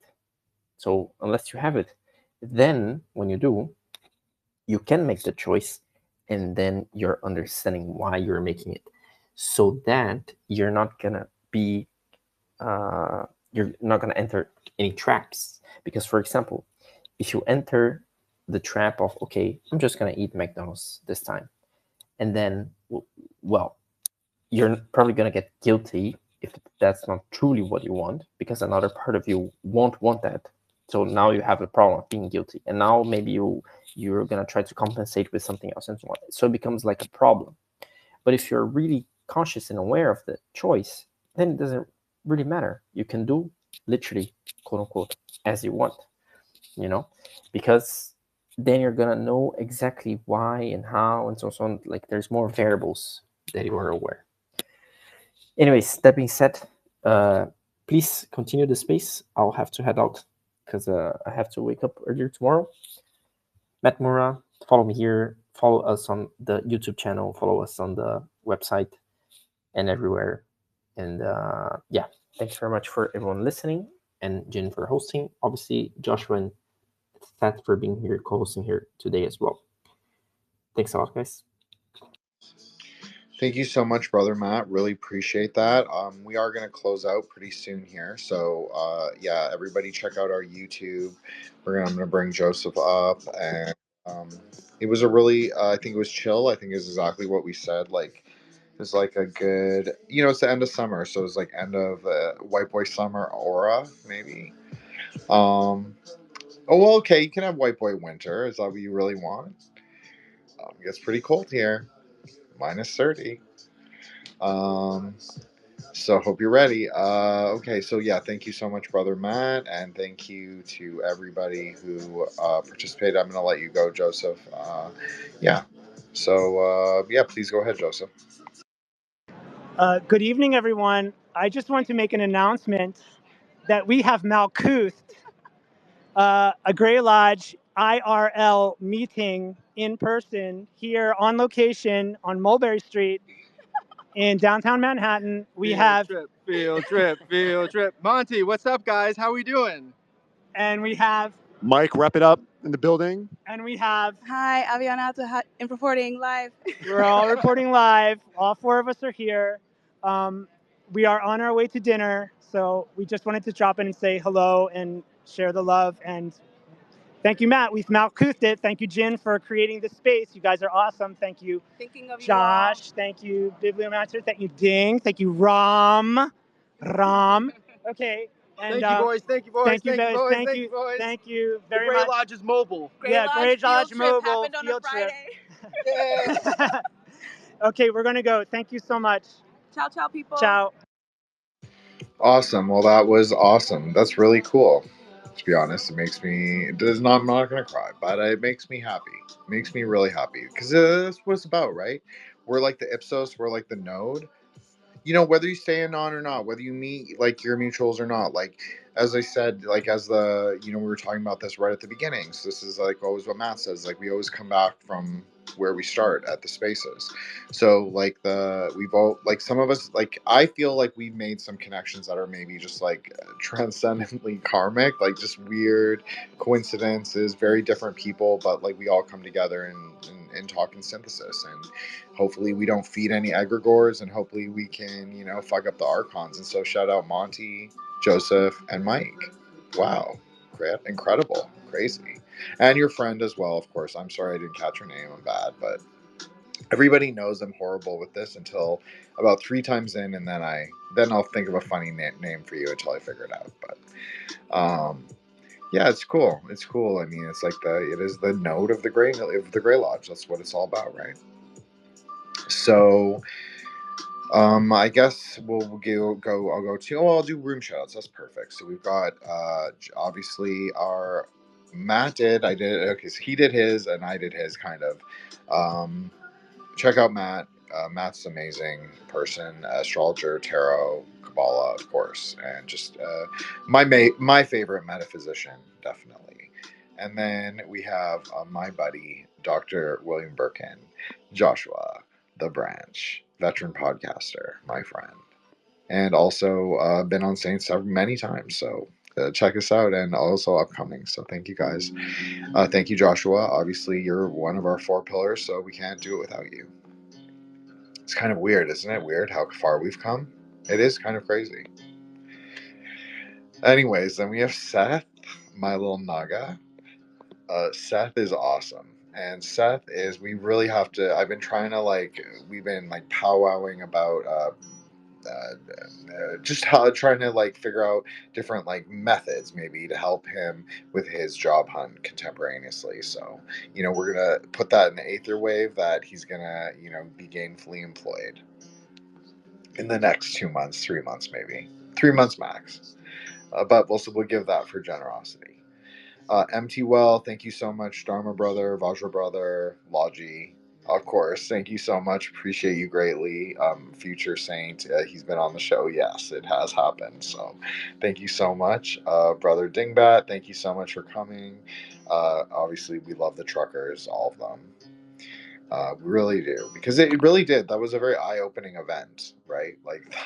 Speaker 2: So unless you have it, then when you do, you can make the choice, and then you're understanding why you're making it, so that you're not gonna be you're not gonna enter any traps. Because, for example, if you enter the trap of, okay, I'm just going to eat McDonald's this time. And then, well, you're probably going to get guilty if that's not truly what you want, because another part of you won't want that. So now you have the problem of being guilty. And now maybe you're going to try to compensate with something else and so on. So it becomes like a problem. But if you're really conscious and aware of the choice, then it doesn't really matter. You can do literally, quote unquote, as you want, because then you're going to know exactly why and how and so on. Like there's more variables that you are aware. Anyways, that being said, please continue the space. I'll have to head out because I have to wake up earlier tomorrow. Matt Mura, follow me here. Follow us on the YouTube channel. Follow us on the website and everywhere. And yeah, thanks very much for everyone listening, and Jin for hosting. Obviously, Joshua and Seth for being here, co-hosting here today as well. Thanks a lot, guys.
Speaker 1: Thank you so much, Brother Matt. Really appreciate that. We are going to close out pretty soon here. So, yeah, everybody check out our YouTube. I'm going to bring Joseph up. And it was a really, I think it was chill. I think it's exactly what we said. Like, it's like a good, it's the end of summer. So it's like end of white boy summer aura, maybe. Oh, well, okay. You can have white boy winter. Is that what you really want? It gets pretty cold here. -30. So hope you're ready. Okay, so yeah, thank you so much, Brother Matt, and thank you to everybody who participated. I'm going to let you go, Joseph. Yeah. So yeah, please go ahead, Joseph.
Speaker 5: Good evening, everyone. I just want to make an announcement that we have Malkuth, a Grey Lodge IRL meeting in person here on location on Mulberry Street in downtown Manhattan. We have
Speaker 6: field trip. Monty, what's up, guys? How we doing?
Speaker 5: And we have
Speaker 7: Mike, wrap it up in the building.
Speaker 5: And we have
Speaker 8: Hi, Aviana in reporting live.
Speaker 5: We're all reporting live. All 4 of us are here. We are on our way to dinner, so we just wanted to drop in and say hello and share the love. And thank you, Matt. We've Malkoothed it. Thank you, Jin, for creating the space. You guys are awesome. Thank you, Josh. Thank you, Bibliomancer. Thank you, Ding. Thank you, Ram. Okay. And,
Speaker 6: thank you, boys. Thank you, boys.
Speaker 5: Thank you,
Speaker 6: boys.
Speaker 5: Thank you, boys. Thank you very
Speaker 6: much.
Speaker 5: much.
Speaker 6: Grey Lodge is mobile.
Speaker 5: Grey Lodge mobile field trip. Okay, we're going to go. Thank you so much.
Speaker 8: Ciao, ciao, people.
Speaker 5: Ciao.
Speaker 1: Awesome. Well, that was awesome. That's really cool. To be honest, I'm not going to cry, but it makes me happy. It makes me really happy because that's what it's about, right? We're like the Ipsos, we're like the node. Whether you stay in on or not, whether you meet like your mutuals or not, like as I said, like as we were talking about this right at the beginning. So this is like always what Matt says, like we always come back from where we start at the spaces. So like we've all, like some of us, like I feel like we've made some connections that are maybe just like transcendently karmic, like just weird coincidences, very different people, but like we all come together and talk in synthesis, and hopefully we don't feed any egregores, and hopefully we can, fuck up the archons. And so shout out Monty, Joseph, and Mike. Wow. Great. Incredible. Crazy. And your friend as well, of course. I'm sorry I didn't catch her name. I'm bad, but everybody knows I'm horrible with this until about 3 times in, and then I'll think of a funny name for you until I figure it out. But yeah, it's cool. It's cool. I mean, it's like it is the node of the Grey Lodge. That's what it's all about, right? So I guess I'll do room shoutouts. That's perfect. So we've got obviously our Matt okay, so he did his and I did his kind of. Check out Matt. Matt's an amazing person, astrologer, tarot, Kabbalah, of course, and just my favorite metaphysician, definitely. And then we have my buddy, Dr. William Birkin, Joshua, the Branch, veteran podcaster, my friend, and also been on Saints many times. So check us out, and also upcoming. So thank you guys. Thank you, Joshua. Obviously, you're one of our 4 pillars, so we can't do it without you. It's kind of weird, isn't it? Weird how far we've come. It is kind of crazy. Anyways, then we have Seth, my little naga. Seth is awesome. And Seth is, we really have to, I've been trying to we've been powwowing about just trying to figure out different methods maybe to help him with his job hunt contemporaneously. So, we're going to put that in the Aether Wave that he's going to, be gainfully employed in the next 2 months, 3 months, maybe 3 months max. But we'll give that for generosity. MT Well, thank you so much. Dharma Brother, Vajra Brother, Logi, of course, thank you so much. Appreciate you greatly. Future Saint, he's been on the show. Yes, it has happened. So thank you so much. Brother Dingbat, thank you so much for coming. Obviously, we love the truckers, all of them. We really do, because it really did. That was a very eye-opening event, right?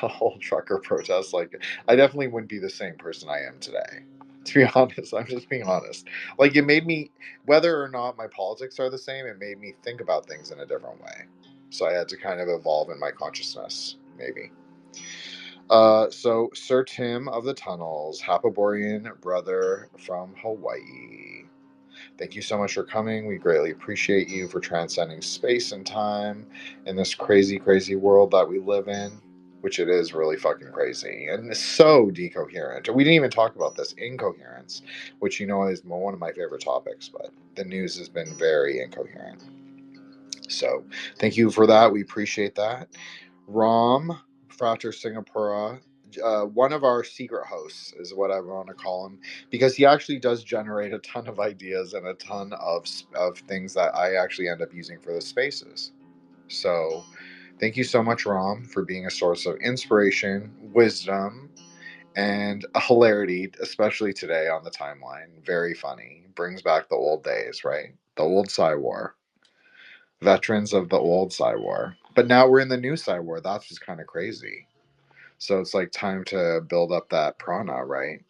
Speaker 1: The whole trucker protest. I definitely wouldn't be the same person I am today. To be honest, I'm just being honest. It made me, whether or not my politics are the same, it made me think about things in a different way. So I had to kind of evolve in my consciousness, maybe. So Sir Tim of the Tunnels, Hapaborian brother from Hawaii. Thank you so much for coming. We greatly appreciate you for transcending space and time in this crazy, crazy world that we live in, which it is really fucking crazy and so decoherent. We didn't even talk about this, incoherence, which is one of my favorite topics, but the news has been very incoherent. So thank you for that. We appreciate that. Ram, Frater Singapura, one of our secret hosts is what I want to call him, because he actually does generate a ton of ideas and a ton of things that I actually end up using for the spaces. So thank you so much, Ram, for being a source of inspiration, wisdom, and a hilarity, especially today on the timeline. Very funny. Brings back the old days, right? The old Psy War. Veterans of the old Psy War. But now we're in the new Psy War. That's just kind of crazy. So it's time to build up that prana, right?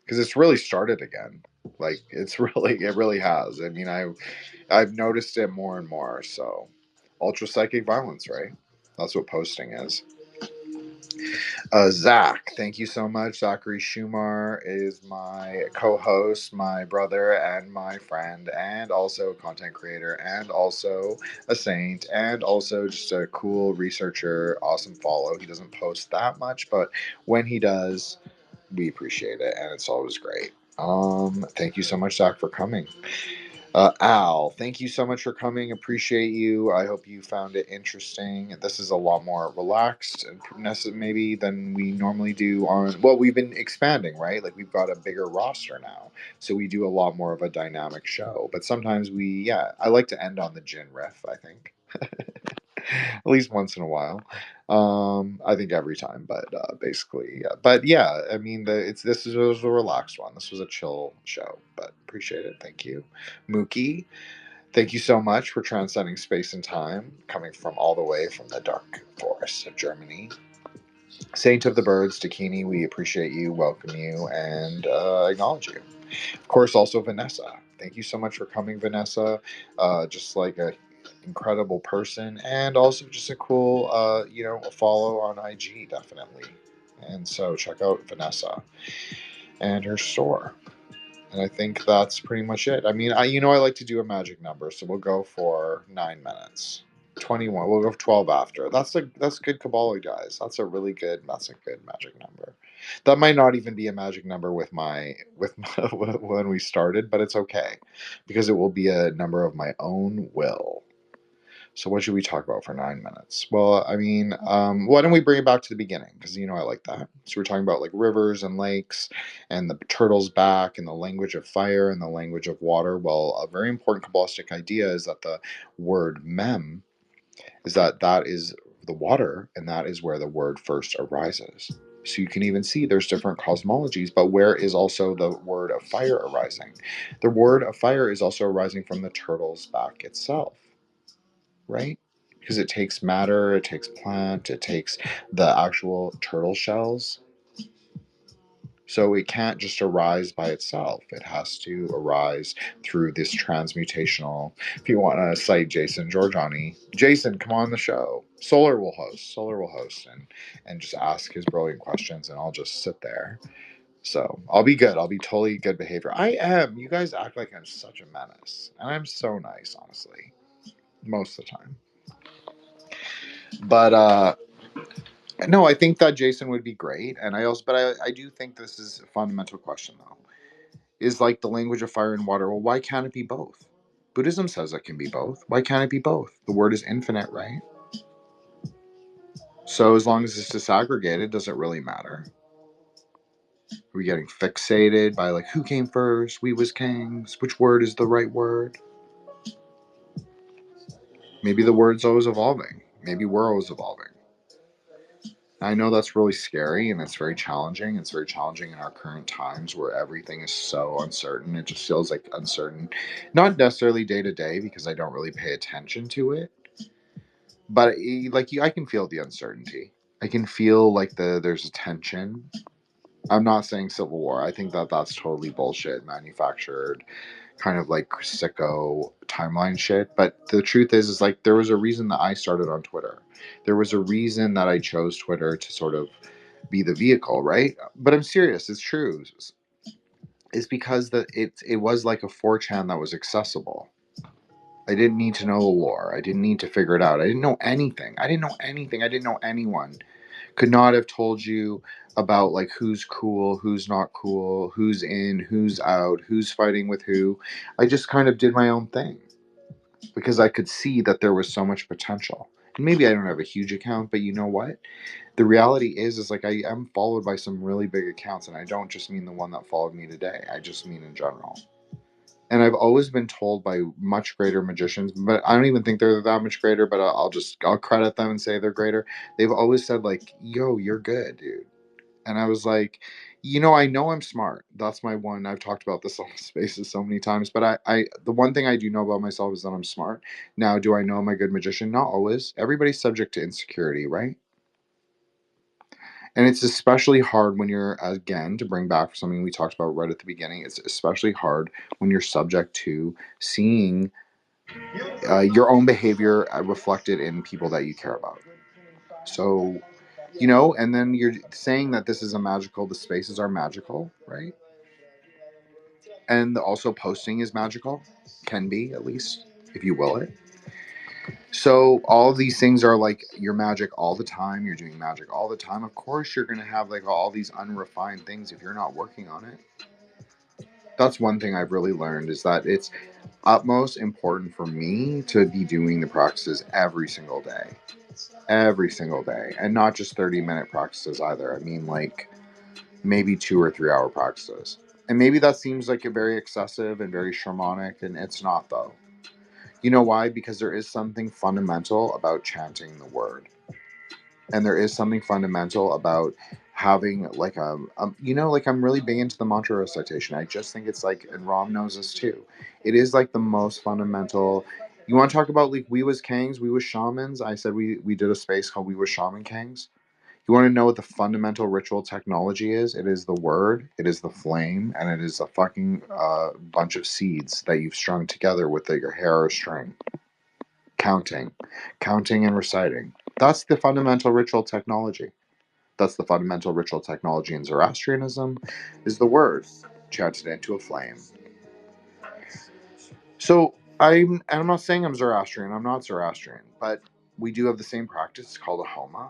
Speaker 1: Because it's really started again. It really has. I mean, I've noticed it more and more. So ultra psychic violence, right? That's what posting is. Zach, thank you so much. Zachary Shumar is my co-host, my brother, and my friend, and also a content creator, and also a saint, and also just a cool researcher. Awesome follow. He doesn't post that much, but when he does, we appreciate it, and it's always great. Thank you so much, Zach, for coming. Al, thank you so much for coming. Appreciate you. I hope you found it interesting. This is a lot more relaxed and maybe than we normally do we've been expanding, right? We've got a bigger roster now. So we do a lot more of a dynamic show. But sometimes I like to end on the Jin riff, I think. At least once in a while. I think every time, but basically, yeah. But yeah, I mean, this was a relaxed one. This was a chill show, but appreciate it. Thank you, Mookie. Thank you so much for transcending space and time, coming from all the way from the dark forests of Germany. Saint of the Birds, Dakini, we appreciate you, welcome you, and acknowledge you. Of course, also Vanessa. Thank you so much for coming, Vanessa. Just like a incredible person, and also just a cool a follow on IG, definitely. And so check out Vanessa and her store. And I think that's pretty much it. I mean, I like to do a magic number, so we'll go for 9 minutes. 21. We'll go for 12 after. That's good Kabbalah, guys. That's a good magic number. That might not even be a magic number with my when we started, but it's okay, because it will be a number of my own will. So what should we talk about for 9 minutes? Well, I mean, why don't we bring it back to the beginning? Because I like that. So we're talking about rivers and lakes and the turtle's back and the language of fire and the language of water. Well, a very important Kabbalistic idea is that the word mem is that is the water, and that is where the word first arises. So you can even see there's different cosmologies, but where is also the word of fire arising? The word of fire is also arising from the turtle's back itself. Right? Because it takes matter, it takes plant, it takes the actual turtle shells. So it can't just arise by itself. It has to arise through this transmutational. If you want to cite Jason Giorgiani, Jason, come on the show. Solar will host and just ask his brilliant questions, and I'll just sit there So I'll be good. I'll be totally good behavior. I am. You guys act like I'm such a menace. And I'm so nice, honestly. Most of the time. But no, I think that Jason would be great. And I do think this is a fundamental question though. Is like the language of fire and water. Well, why can't it be both? Buddhism says it can be both. Why can't it be both? The word is infinite, right? So as long as it's disaggregated, does it really matter? Are we getting fixated by like who came first? We was kings. Which word is the right word? Maybe the word's always evolving. Maybe we're always evolving. I know that's really scary and it's very challenging. It's very challenging in our current times where everything is so uncertain. It just feels like uncertain. Not necessarily day to day because I don't really pay attention to it. But I can feel the uncertainty. I can feel like there's a tension. I'm not saying civil war. I think that that's totally bullshit, manufactured, kind of like sicko timeline shit. But the truth is like there was a reason that I started on Twitter. There was a reason that I chose Twitter to sort of be the vehicle, right? But I'm serious. It's true. It's because it was like a 4chan that was accessible. I didn't need to know the lore. I didn't need to figure it out. I didn't know anything. I didn't know anyone. Could not have told you about like who's cool, who's not cool, who's in, who's out, who's fighting with who. I just kind of did my own thing because I could see that there was so much potential. And maybe I don't have a huge account, but you know what? The reality is like I am followed by some really big accounts, and I don't just mean the one that followed me today. I just mean in general. And I've always been told by much greater magicians, but I don't even think they're that much greater, but I'll credit them and say they're greater. They've always said like, yo, you're good, dude. And I was like, I know I'm smart. That's my one. I've talked about this on spaces so many times, but I the one thing I do know about myself is that I'm smart. Now, do I know I'm a good magician? Not always. Everybody's subject to insecurity, right? And it's especially hard when you're, again, to bring back something we talked about right at the beginning, it's especially hard when you're subject to seeing your own behavior reflected in people that you care about. So, and then you're saying that this is the spaces are magical, right? And also posting is magical, can be at least, if you will it. So all of these things are like you're magic all the time. You're doing magic all the time. Of course, you're going to have like all these unrefined things if you're not working on it. That's one thing I've really learned is that it's utmost important for me to be doing the practices every single day, and not just 30-minute practices either. I mean, like maybe 2 or 3 hour practices. And maybe that seems like a very excessive and very shamanic, and it's not though. You know why? Because there is something fundamental about chanting the word. And there is something fundamental about having like like I'm really big into the mantra recitation. I just think it's like, and Rom knows this too. It is like the most fundamental. You want to talk about like we was kings, we was shamans. I said we did a space called We Was Shaman Kings. You want to know what the fundamental ritual technology is? It is the word, it is the flame, and it is a fucking bunch of seeds that you've strung together with your hair or string. Counting and reciting. That's the fundamental ritual technology. That's the fundamental ritual technology in Zoroastrianism, is the word chanted into a flame. So I'm not saying I'm Zoroastrian. I'm not Zoroastrian, but we do have the same practice. It's called a homa.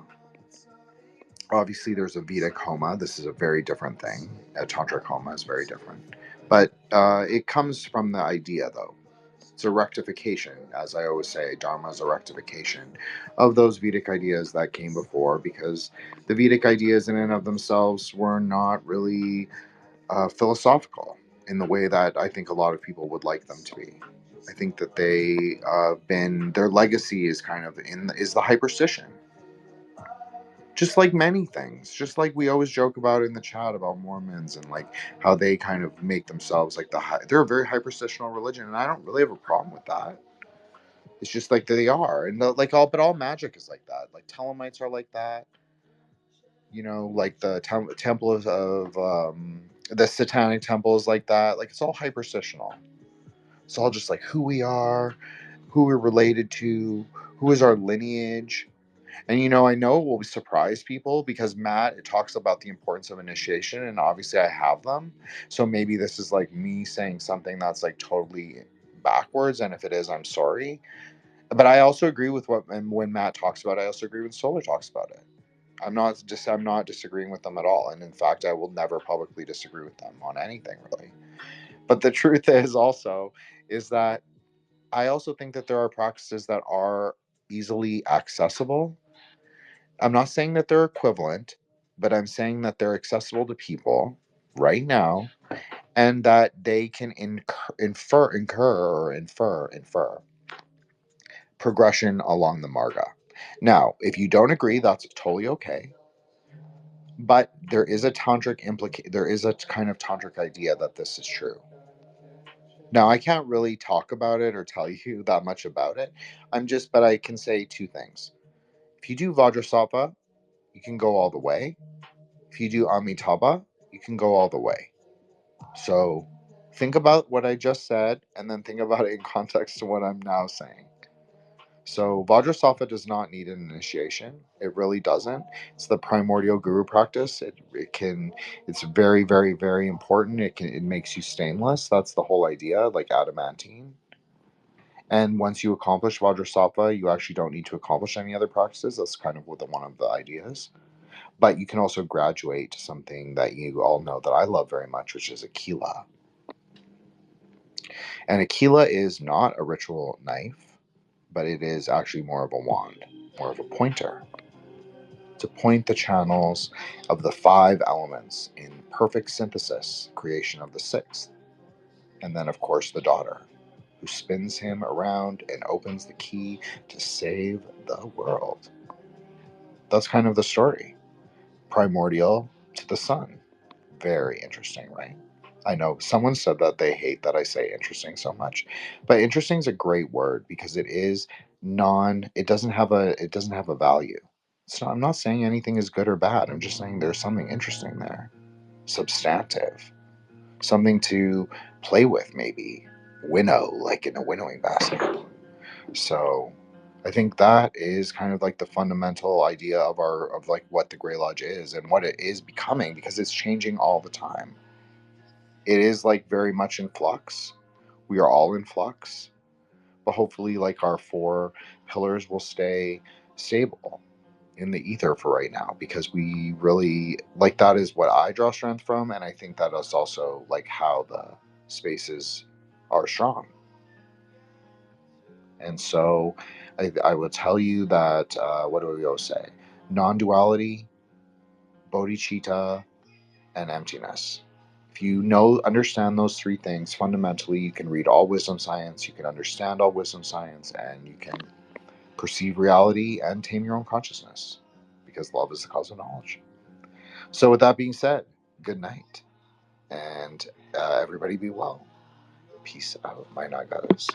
Speaker 1: Obviously, there's a Vedic homa. This is a very different thing. A tantric homa is very different, but it comes from the idea, though. It's a rectification, as I always say. Dharma is a rectification of those Vedic ideas that came before, because the Vedic ideas in and of themselves were not really philosophical in the way that I think a lot of people would like them to be. I think that their legacy is kind of is the hyperstition. Just like many things, just like we always joke about in the chat about Mormons and like how they kind of make themselves like they're a very hyperstitional religion, and I don't really have a problem with that. It's just like they are, and but all magic is like that. Like Telemites are like that, like the temple of the Satanic temple is like that. Like it's all hyperstitional. It's all just like who we are, who we're related to, who is our lineage. And I know it will surprise people because Matt, it talks about the importance of initiation, and obviously I have them. So maybe this is like me saying something that's like totally backwards, and if it is, I'm sorry. But I also agree with and when Matt talks about it, I also agree when Solar talks about it. I'm not disagreeing with them at all, and in fact, I will never publicly disagree with them on anything really. But the truth is that I also think that there are practices that are easily accessible. I'm not saying that they're equivalent, but I'm saying that they're accessible to people right now, and that they can infer progression along the marga. Now, if you don't agree, that's totally okay. But there is a there is a kind of tantric idea that this is true. Now, I can't really talk about it or tell you that much about it. But I can say two things. If you do Vajrasattva, you can go all the way. If you do Amitabha, you can go all the way. So think about what I just said and then think about it in context to what I'm now saying. So Vajrasattva does not need an initiation. It really doesn't. It's the primordial guru practice. It's very, very, very important. It makes you stainless. That's the whole idea, like adamantine. And once you accomplish Vajrasattva, you actually don't need to accomplish any other practices. That's kind of one of the ideas. But you can also graduate to something that you all know that I love very much, which is Aquila. And Aquila is not a ritual knife, but it is actually more of a wand, more of a pointer, to point the channels of the 5 elements in perfect synthesis, creation of the 6th. And then, of course, the daughter, who spins him around and opens the key to save the world. That's kind of the story. Primordial to the sun. Very interesting, right? I know someone said that they hate that I say interesting so much, but interesting is a great word because it doesn't have a value. So I'm not saying anything is good or bad. I'm just saying there's something interesting there. Substantive. Something to play with, maybe. Winnow, like in a winnowing basket. So I think that is kind of like the fundamental idea of like what the Grey Lodge is and what it is becoming, because it's changing all the time. It is like very much in flux. We are all in flux, but hopefully like our 4 pillars will stay stable in the ether for right now, because we really like, that is what I draw strength from, and I think that is also like how the spaces are strong. And so I will tell you that what do we always say? Non-duality, bodhicitta, and emptiness. If you understand those 3 things fundamentally, you can read all wisdom science, you can understand all wisdom science, and you can perceive reality and tame your own consciousness, because love is the cause of knowledge. So with that being said, good night, and everybody be well. Peace out, my Nagaras.